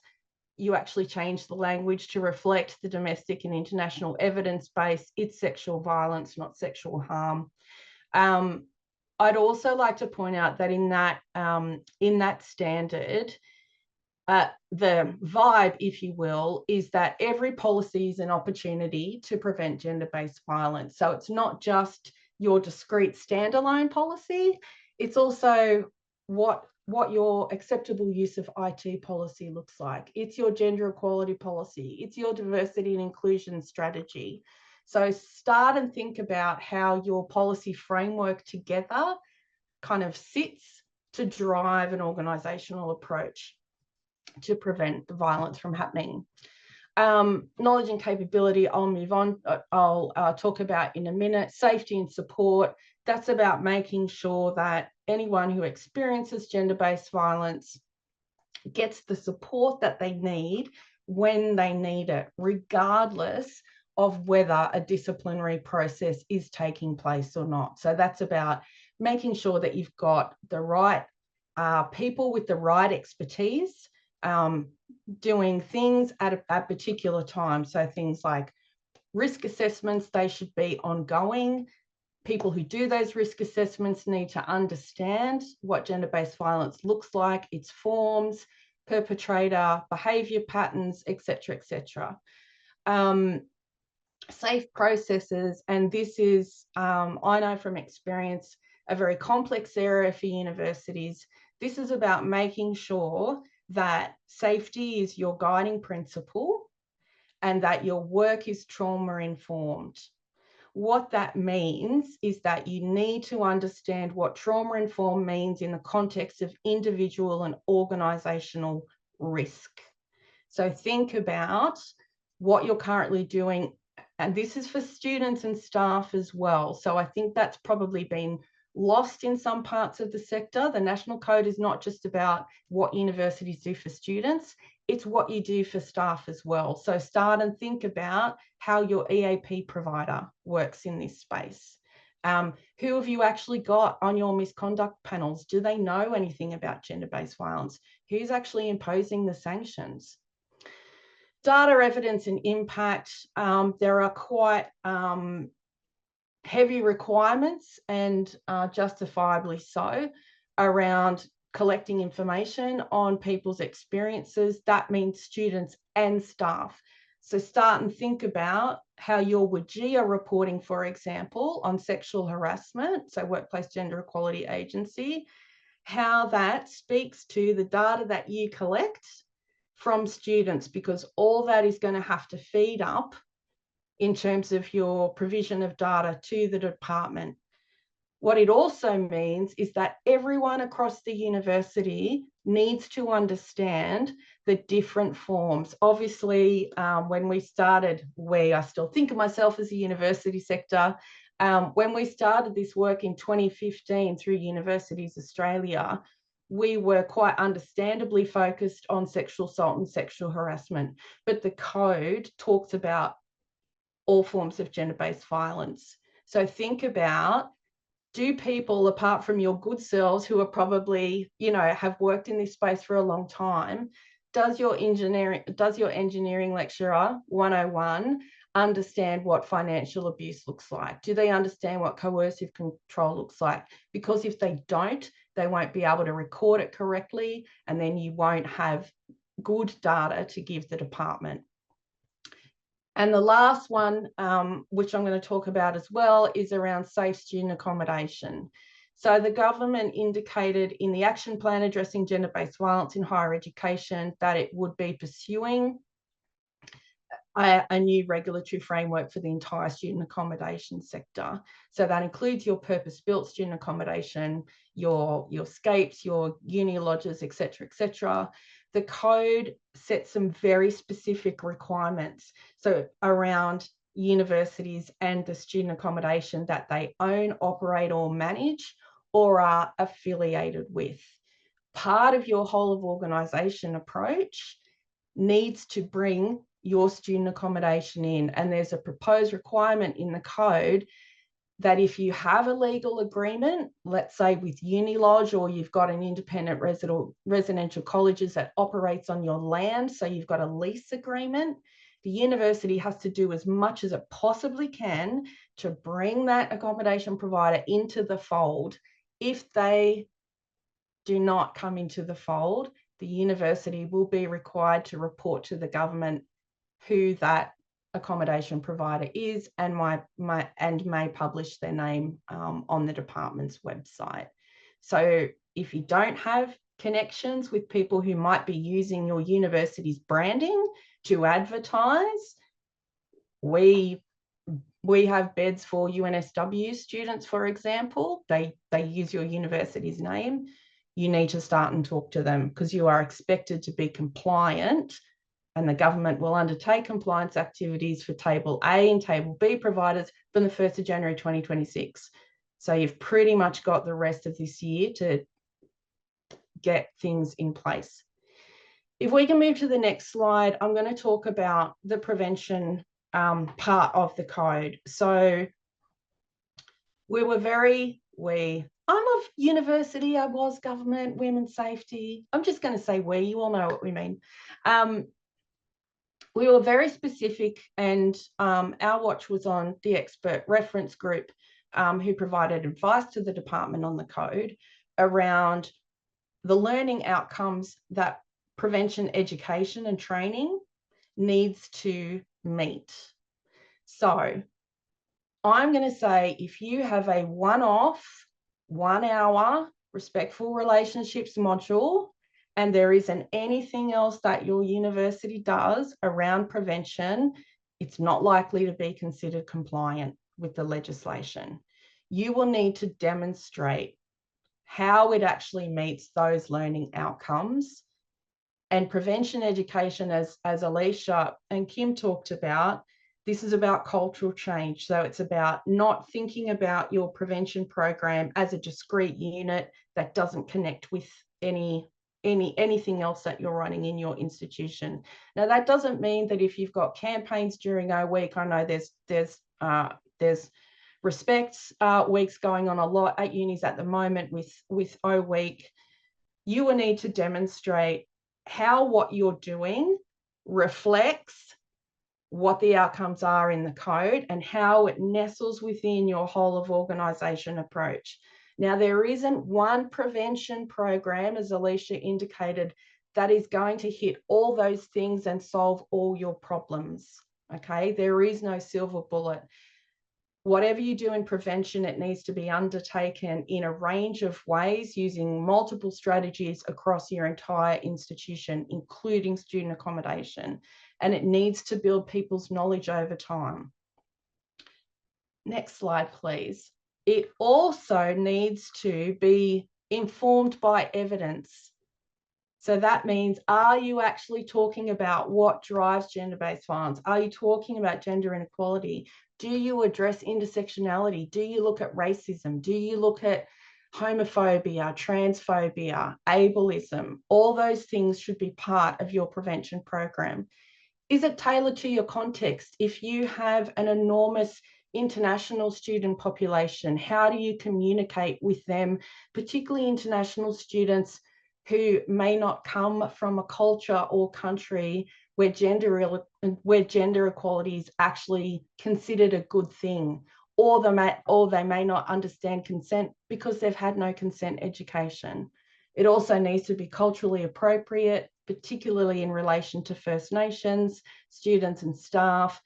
you actually change the language to reflect the domestic and international evidence base. It's sexual violence, not sexual harm. I'd also like to point out that in that standard, the vibe, if you will, is that every policy is an opportunity to prevent gender-based violence. So it's not just your discrete standalone policy, it's also what your acceptable use of IT policy looks like. It's your gender equality policy, it's your diversity and inclusion strategy. So start and think about how your policy framework together kind of sits to drive an organisational approach to prevent the violence from happening. Knowledge and capability, I'll move on. I'll talk about in a minute. Safety and support, that's about making sure that anyone who experiences gender-based violence gets the support that they need when they need it, regardless of whether a disciplinary process is taking place or not. So that's about making sure that you've got the right people with the right expertise doing things at a particular time. So things like risk assessments, they should be ongoing. People who do those risk assessments need to understand what gender-based violence looks like, its forms, perpetrator, behaviour patterns, etc., etc. Safe processes, and this is, I know from experience, a very complex area for universities. This is about making sure that safety is your guiding principle and that your work is trauma informed. What that means is that you need to understand what trauma informed means in the context of individual and organisational risk. So think about what you're currently doing, and this is for students and staff as well. So I think that's probably been lost in some parts of the sector. The National Code is not just about what universities do for students, it's what you do for staff as well. So start and think about how your EAP provider works in this space. Who have you actually got on your misconduct panels? Do they know anything about gender-based violence? Who's actually imposing the sanctions? Data, evidence and impact, there are quite heavy requirements, and justifiably so, around collecting information on people's experiences. That means students and staff. So start and think about how your WGEA reporting, for example, on sexual harassment, so Workplace Gender Equality Agency, how that speaks to the data that you collect from students, because all that is going to have to feed up in terms of your provision of data to the department. What it also means is that everyone across the university needs to understand the different forms. Obviously, when we started, I still think of myself as a university sector, when we started this work in 2015 through Universities Australia, we were quite understandably focused on sexual assault and sexual harassment, but the code talks about all forms of gender-based violence. So think about, do people, apart from your good selves who are probably, have worked in this space for a long time, does your engineering lecturer 101 understand what financial abuse looks like? Do they understand what coercive control looks like? Because if they don't, they won't be able to record it correctly, and then you won't have good data to give the department. And the last one, which I'm going to talk about as well, is around safe student accommodation. So the government indicated in the action plan addressing gender-based violence in higher education that it would be pursuing a new regulatory framework for the entire student accommodation sector. So that includes your purpose-built student accommodation, your scapes, your uni lodges, etc., etc. The code sets some very specific requirements. So around universities and the student accommodation that they own, operate, or manage, or are affiliated with. Part of your whole of organisation approach needs to bring your student accommodation in, and there's a proposed requirement in the code that if you have a legal agreement, let's say with Unilodge, or you've got an independent residential colleges that operates on your land, so you've got a lease agreement, the university has to do as much as it possibly can to bring that accommodation provider into the fold. If they do not come into the fold, the university will be required to report to the government who that accommodation provider is, and may publish their name on the department's website. So if you don't have connections with people who might be using your university's branding to advertise, we have beds for UNSW students, for example. They use your university's name. You need to start and talk to them, because you are expected to be compliant, and the government will undertake compliance activities for Table A and Table B providers from the 1st of January 2026. So you've pretty much got the rest of this year to get things in place. If we can move to the next slide, I'm going to talk about the prevention part of the code. So I'm of university, I was government, women's safety. I'm just going to say we, you all know what we mean. We were very specific, and our watch was on the expert reference group who provided advice to the department on the code around the learning outcomes that prevention education and training needs to meet. So I'm going to say, if you have a one-off, 1 hour respectful relationships module, and there isn't anything else that your university does around prevention, it's not likely to be considered compliant with the legislation. You will need to demonstrate how it actually meets those learning outcomes. And prevention education, as Alicia and Kim talked about, this is about cultural change. So it's about not thinking about your prevention program as a discrete unit that doesn't connect with anything else that you're running in your institution. Now, that doesn't mean that if you've got campaigns during O Week, I know there's respects weeks going on a lot at unis at the moment with O Week. You will need to demonstrate how what you're doing reflects what the outcomes are in the code and how it nestles within your whole of organisation approach. Now, there isn't one prevention program, as Alicia indicated, that is going to hit all those things and solve all your problems, okay? There is no silver bullet. Whatever you do in prevention, it needs to be undertaken in a range of ways using multiple strategies across your entire institution, including student accommodation. And it needs to build people's knowledge over time. Next slide, please. It also needs to be informed by evidence. So that means, are you actually talking about what drives gender-based violence? Are you talking about gender inequality? Do you address intersectionality? Do you look at racism? Do you look at homophobia, transphobia, ableism? All those things should be part of your prevention program. Is it tailored to your context? If you have an enormous international student population, how do you communicate with them, particularly international students who may not come from a culture or country where gender equality is actually considered a good thing, or they may not understand consent because they've had no consent education. It also needs to be culturally appropriate, particularly in relation to First Nations, students and staff,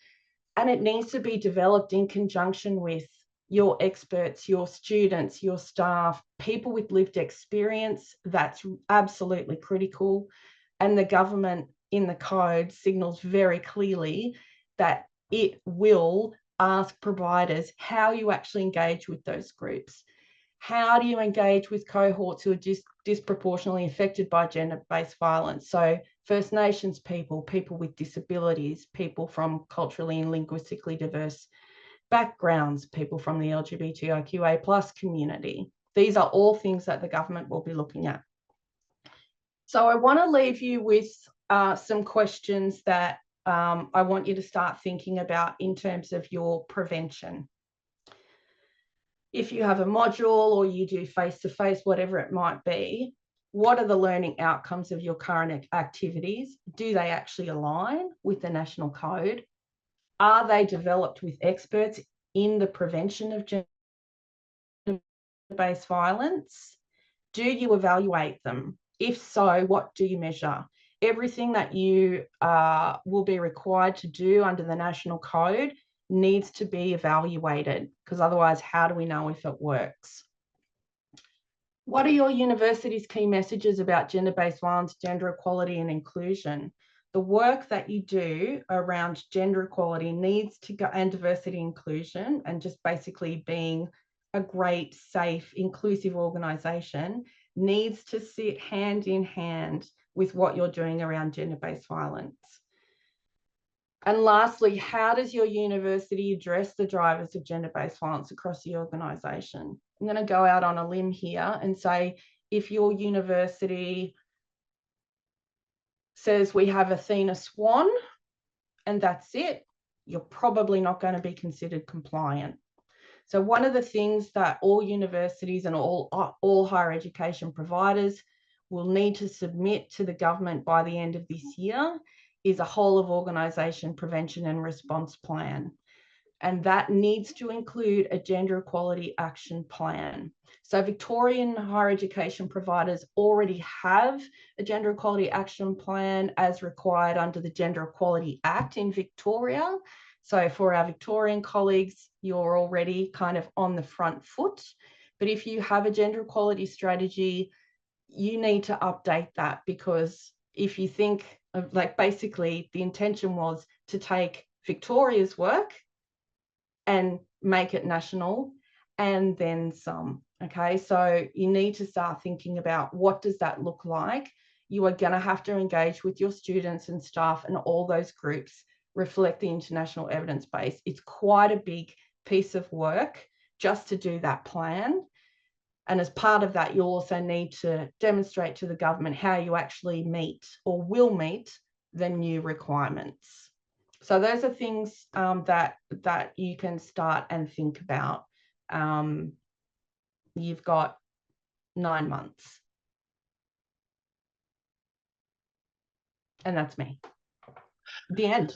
and it needs to be developed in conjunction with your experts, your students, your staff, people with lived experience. That's absolutely critical. And the government in the code signals very clearly that it will ask providers how you actually engage with those groups. How do you engage with cohorts who are disproportionately affected by gender-based violence? So First Nations people, people with disabilities, people from culturally and linguistically diverse backgrounds, people from the LGBTIQA+ community. These are all things that the government will be looking at. So I want to leave you with some questions that I want you to start thinking about in terms of your prevention. If you have a module or you do face-to-face, whatever it might be, what are the learning outcomes of your current activities? Do they actually align with the National Code? Are they developed with experts in the prevention of gender-based violence? Do you evaluate them? If so, what do you measure? Everything that you will be required to do under the National Code needs to be evaluated, because otherwise, how do we know if it works? What are your university's key messages about gender-based violence, gender equality and inclusion? The work that you do around gender equality needs to go, and diversity inclusion, and just basically being a great, safe, inclusive organisation, needs to sit hand in hand with what you're doing around gender-based violence. And lastly, how does your university address the drivers of gender-based violence across the organisation? I'm going to go out on a limb here and say, if your university says we have Athena Swan and that's it, you're probably not going to be considered compliant. So one of the things that all universities and all higher education providers will need to submit to the government by the end of this year is a whole of organisation prevention and response plan. And that needs to include a gender equality action plan. So Victorian higher education providers already have a gender equality action plan as required under the Gender Equality Act in Victoria. So for our Victorian colleagues, you're already kind of on the front foot. But if you have a gender equality strategy, you need to update that, because if you think of, like, basically the intention was to take Victoria's work and make it national and then some. Okay, so you need to start thinking about what does that look like. You are going to have to engage with your students and staff, and all those groups reflect the international evidence base. It's quite a big piece of work just to do that plan. And as part of that, you'll also need to demonstrate to the government how you actually meet or will meet the new requirements. So those are things that you can start and think about. You've got 9 months. And that's me. The end.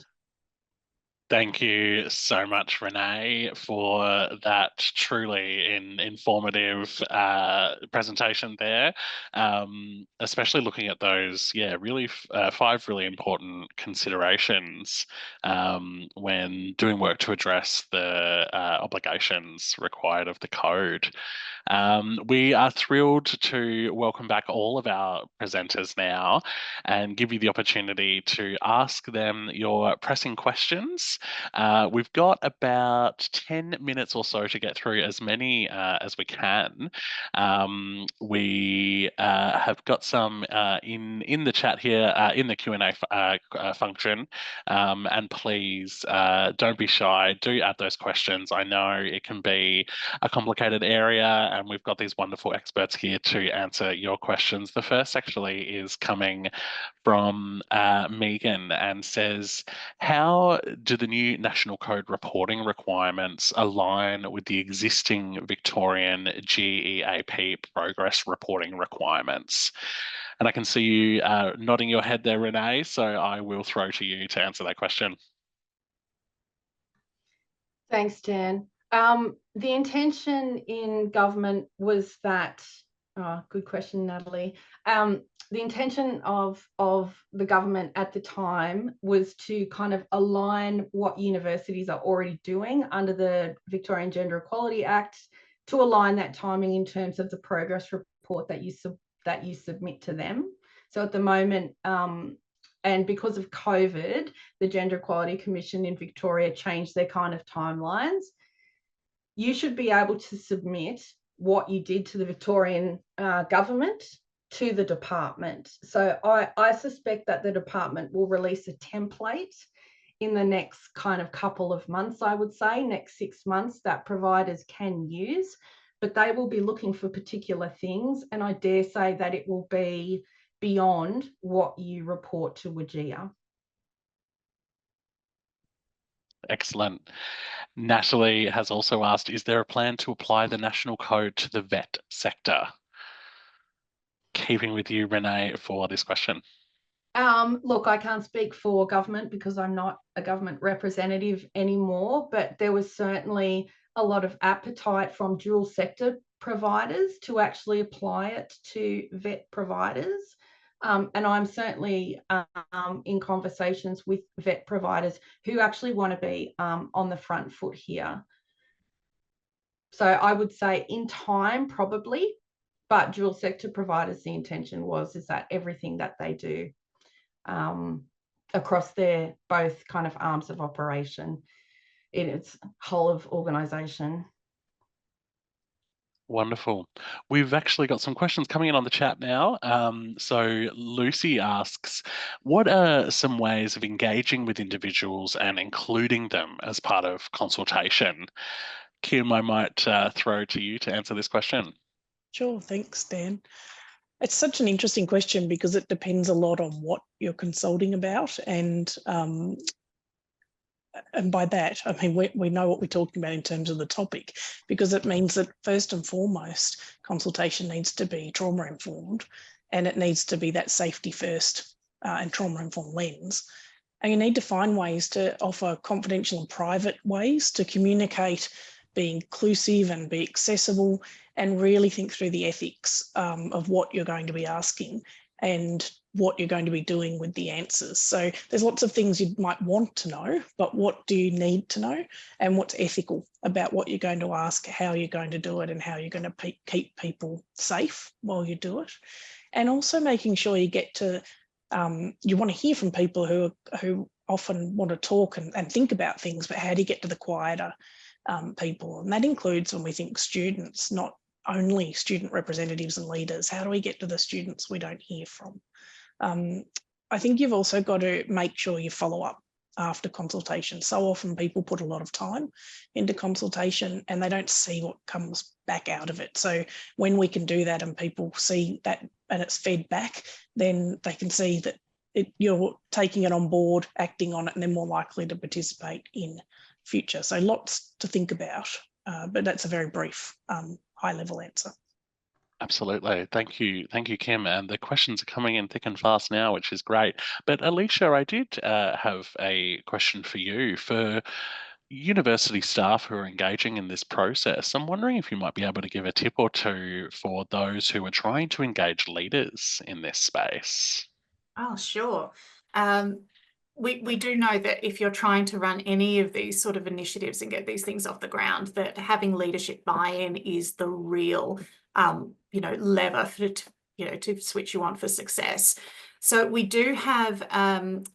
Thank you so much, Renee, for that truly informative presentation there, especially looking at those, really 5 really important considerations when doing work to address the obligations required of the code. We are thrilled to welcome back all of our presenters now and give you the opportunity to ask them your pressing questions. We've got about 10 minutes or so to get through as many as we can. We have got some in the chat here, in the Q&A function, and please don't be shy, do add those questions. I know it can be a complicated area, and we've got these wonderful experts here to answer your questions. The first actually is coming from Megan and says, how do the new National Code reporting requirements align with the existing Victorian GEAP progress reporting requirements? And I can see you nodding your head there, Renee, so I will throw to you to answer that question. Thanks, Dan. The intention in government was that, good question, Natalie. The intention of the government at the time was to kind of align what universities are already doing under the Victorian Gender Equality Act, to align that timing in terms of the progress report that you submit to them. So at the moment, and because of COVID, the Gender Equality Commission in Victoria changed their kind of timelines. You should be able to submit what you did to the Victorian government to the department. So I suspect that the department will release a template in the next kind of couple of months, I would say, next 6 months, that providers can use, but they will be looking for particular things. And I dare say that it will be beyond what you report to WGEA. Excellent. Natalie has also asked, is there a plan to apply the national code to the vet sector? Keeping with you, Renee, for this question. Look, I can't speak for government because I'm not a government representative anymore, but there was certainly a lot of appetite from dual sector providers to actually apply it to vet providers. And I'm certainly in conversations with vet providers who actually want to be on the front foot here. So I would say in time, probably, but dual sector providers, the intention is that everything that they do across their both kind of arms of operation in its whole of organisation. Wonderful. We've actually got some questions coming in on the chat now. So Lucy asks, what are some ways of engaging with individuals and including them as part of consultation? Kim, I might throw to you to answer this question. Sure, thanks, Dan. It's such an interesting question because it depends a lot on what you're consulting about, and by that, I mean, we know what we're talking about in terms of the topic, because it means that first and foremost, consultation needs to be trauma-informed, and it needs to be that safety first and trauma-informed lens. And you need to find ways to offer confidential and private ways to communicate, be inclusive and be accessible, and really think through the ethics of what you're going to be asking and what you're going to be doing with the answers. So there's lots of things you might want to know, but what do you need to know, and what's ethical about what you're going to ask, how you're going to do it, and how you're going to keep people safe while you do it. And also making sure you get to, you want to hear from people who often want to talk and think about things, but how do you get to the quieter people? And that includes, when we think students, not only student representatives and leaders. How do we get to the students we don't hear from? I think you've also got to make sure you follow up after consultation. So often people put a lot of time into consultation and they don't see what comes back out of it. So when we can do that and people see that and it's fed back, then they can see that you're taking it on board, acting on it, and they're more likely to participate in future. So lots to think about, but that's a very brief, high-level answer. Absolutely. Thank you, Kim. And the questions are coming in thick and fast now, which is great. But Alicia, I did have a question for you. For university staff who are engaging in this process, I'm wondering if you might be able to give a tip or two for those who are trying to engage leaders in this space. Oh, sure. We do know that if you're trying to run any of these sort of initiatives and get these things off the ground, that having leadership buy-in is the real, lever to switch you on for success. So we do have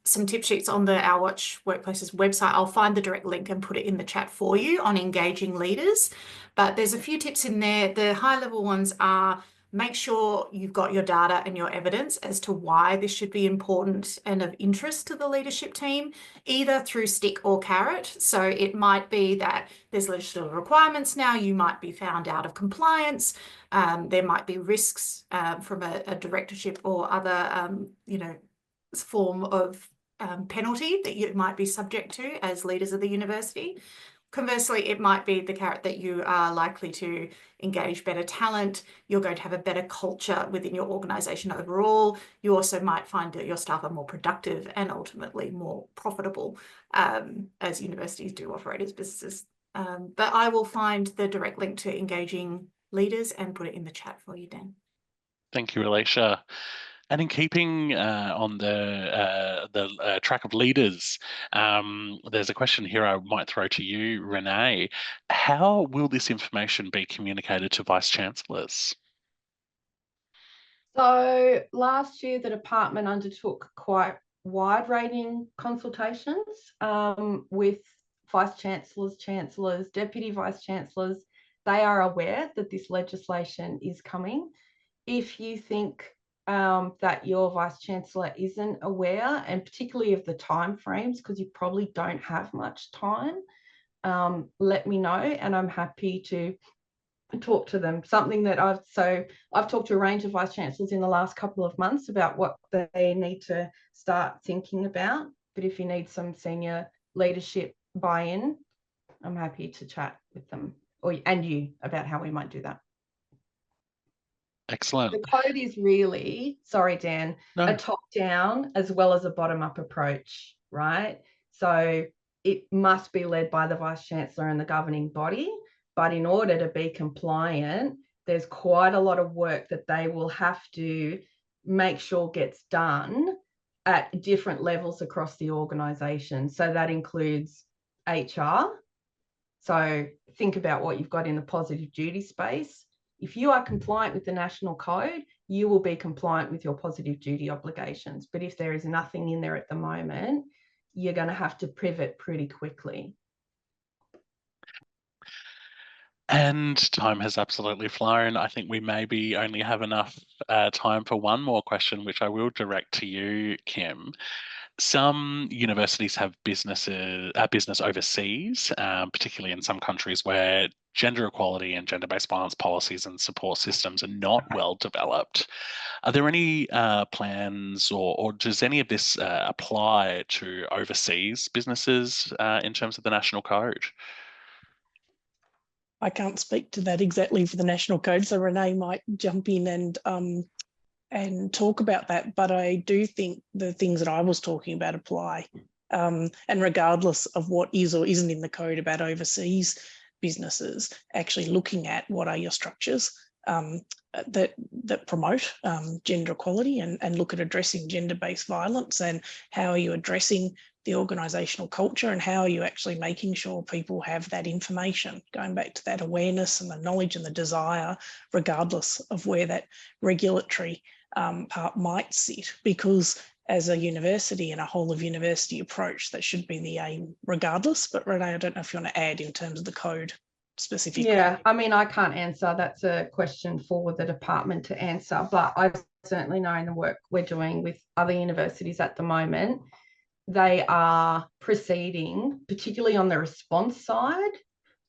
some tip sheets on the Our Watch Workplaces website. I'll find the direct link and put it in the chat for you on engaging leaders. But there's a few tips in there. The high-level ones are: make sure you've got your data and your evidence as to why this should be important and of interest to the leadership team, either through stick or carrot. So it might be that there's legislative requirements now, you might be found out of compliance, there might be risks from a directorship or other, form of penalty that you might be subject to as leaders of the university. Conversely, it might be the carrot that you are likely to engage better talent. You're going to have a better culture within your organisation overall. You also might find that your staff are more productive and ultimately more profitable, as universities do operate as businesses. But I will find the direct link to engaging leaders and put it in the chat for you, Dan. Thank you, Alicia. And in keeping on the track of leaders, there's a question here I might throw to you, Renee. How will this information be communicated to Vice Chancellors? So last year, the department undertook quite wide-ranging consultations with vice chancellors, chancellors, deputy vice chancellors. They are aware that this legislation is coming. If you think that your vice chancellor isn't aware, and particularly of the timeframes, because you probably don't have much time, let me know, and I'm happy to talk to them. Something that I've talked to a range of vice chancellors in the last couple of months about what they need to start thinking about. But if you need some senior leadership buy-in, I'm happy to chat with them and you about how we might do that. Excellent. The code is really, sorry, Dan, a top-down as well as a bottom-up approach, right? So it must be led by the Vice Chancellor and the governing body, but in order to be compliant, there's quite a lot of work that they will have to make sure gets done at different levels across the organisation. So that includes HR. So think about what you've got in the positive duty space. If you are compliant with the national code, you will be compliant with your positive duty obligations. But if there is nothing in there at the moment, you're going to have to pivot pretty quickly. And time has absolutely flown. I think we maybe only have enough time for one more question, which I will direct to you, Kim. Some universities have business overseas, particularly in some countries where gender equality and gender-based violence policies and support systems are not well developed. Are there any plans or does any of this apply to overseas businesses in terms of the national code? I can't speak to that exactly for the national code, so Renee might jump in and talk about that. But I do think the things that I was talking about apply. And regardless of what is or isn't in the code about overseas businesses, actually looking at what are your structures that promote gender equality and look at addressing gender-based violence, and how are you addressing the organisational culture, and how are you actually making sure people have that information, going back to that awareness and the knowledge and the desire, regardless of where that regulatory part might sit. Because as a university and a whole of university approach, that should be the aim regardless. But Renee, I don't know if you want to add in terms of the code specifically. Yeah, I mean, I can't answer. That's a question for the department to answer. But I certainly know in the work we're doing with other universities at the moment, they are proceeding, particularly on the response side,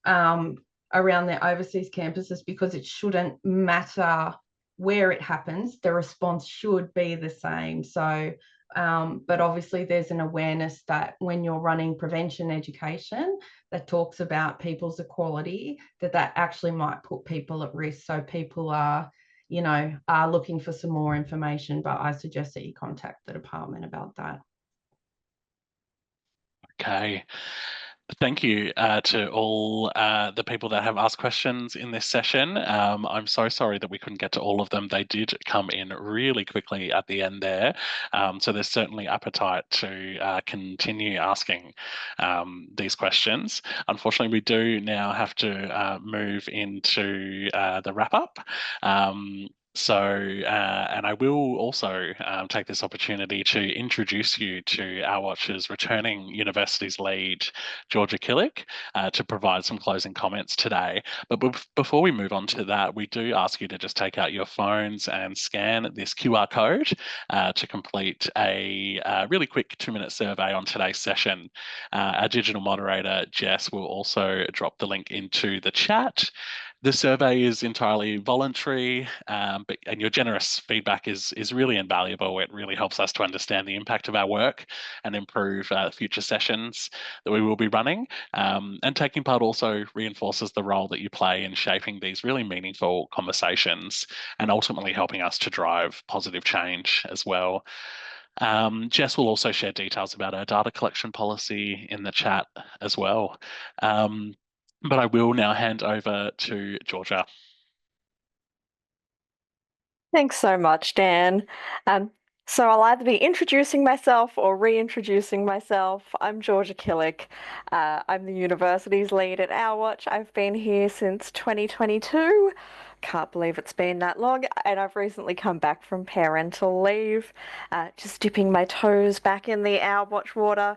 around their overseas campuses, because it shouldn't matter where it happens, the response should be the same. So, but obviously there's an awareness that when you're running prevention education that talks about people's equality, that actually might put people at risk. So people are, are looking for some more information, but I suggest that you contact the department about that. Okay. Thank you to all the people that have asked questions in this session. I'm so sorry that we couldn't get to all of them. They did come in really quickly at the end there. So there's certainly appetite to continue asking these questions. Unfortunately, we do now have to move into the wrap-up. And I will also take this opportunity to introduce you to Our Watch's returning universities lead, Georgia Killick, to provide some closing comments today. But before we move on to that, we do ask you to just take out your phones and scan this QR code to complete a really quick 2-minute survey on today's session. Our digital moderator, Jess, will also drop the link into the chat. The survey is entirely voluntary, and your generous feedback is really invaluable. It really helps us to understand the impact of our work and improve future sessions that we will be running. And taking part also reinforces the role that you play in shaping these really meaningful conversations and ultimately helping us to drive positive change as well. Jess will also share details about our data collection policy in the chat as well. But I will now hand over to Georgia. Thanks so much, Dan. So I'll either be introducing myself or reintroducing myself. I'm Georgia Killick. I'm the university's lead at Our Watch. I've been here since 2022. Can't believe it's been that long. And I've recently come back from parental leave, just dipping my toes back in the Our Watch water.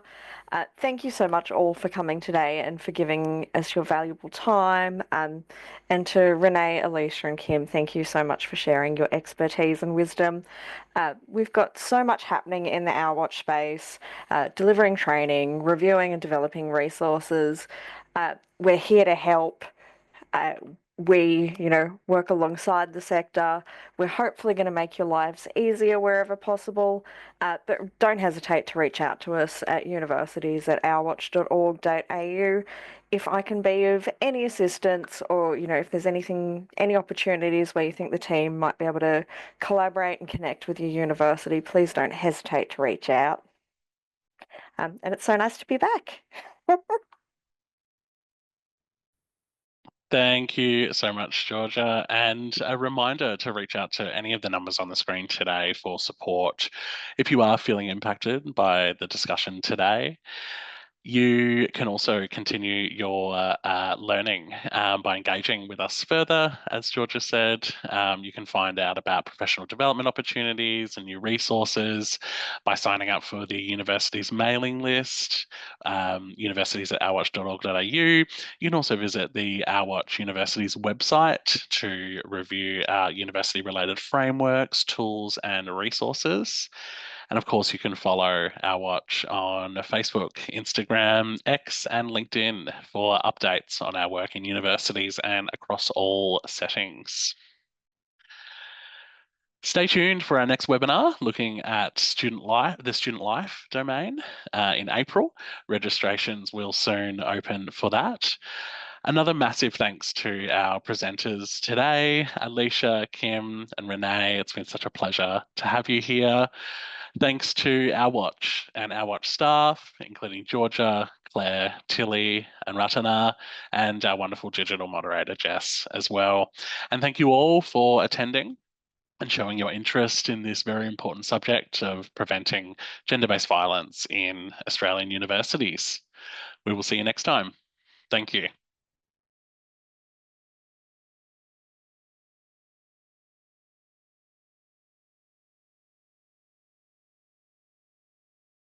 Thank you so much all for coming today and for giving us your valuable time. And to Renee, Alicia and Kim, thank you so much for sharing your expertise and wisdom. We've got so much happening in the Our Watch space, delivering training, reviewing and developing resources. We're here to help. We, work alongside the sector. We're hopefully going to make your lives easier wherever possible, but don't hesitate to reach out to us at universities at ourwatch.org.au if I can be of any assistance, or if there's any opportunities where you think the team might be able to collaborate and connect with your university, please don't hesitate to reach out. And it's so nice to be back. Thank you so much, Georgia. And a reminder to reach out to any of the numbers on the screen today for support. If you are feeling impacted by the discussion today, you can also continue your learning by engaging with us further. As Georgia said, you can find out about professional development opportunities and new resources by signing up for the university's mailing list, universities at ourwatch.org.au. You can also visit the Our Watch University's website to review our university-related frameworks, tools, and resources. And of course, you can follow Our Watch on Facebook, Instagram, X, and LinkedIn for updates on our work in universities and across all settings. Stay tuned for our next webinar looking at the student life domain in April. Registrations will soon open for that. Another massive thanks to our presenters today, Alicia, Kim, and Renee. It's been such a pleasure to have you here. Thanks to Our Watch and Our Watch staff, including Georgia, Claire, Tilly, and Ratana, and our wonderful digital moderator, Jess, as well. And thank you all for attending and showing your interest in this very important subject of preventing gender-based violence in Australian universities. We will see you next time. Thank you.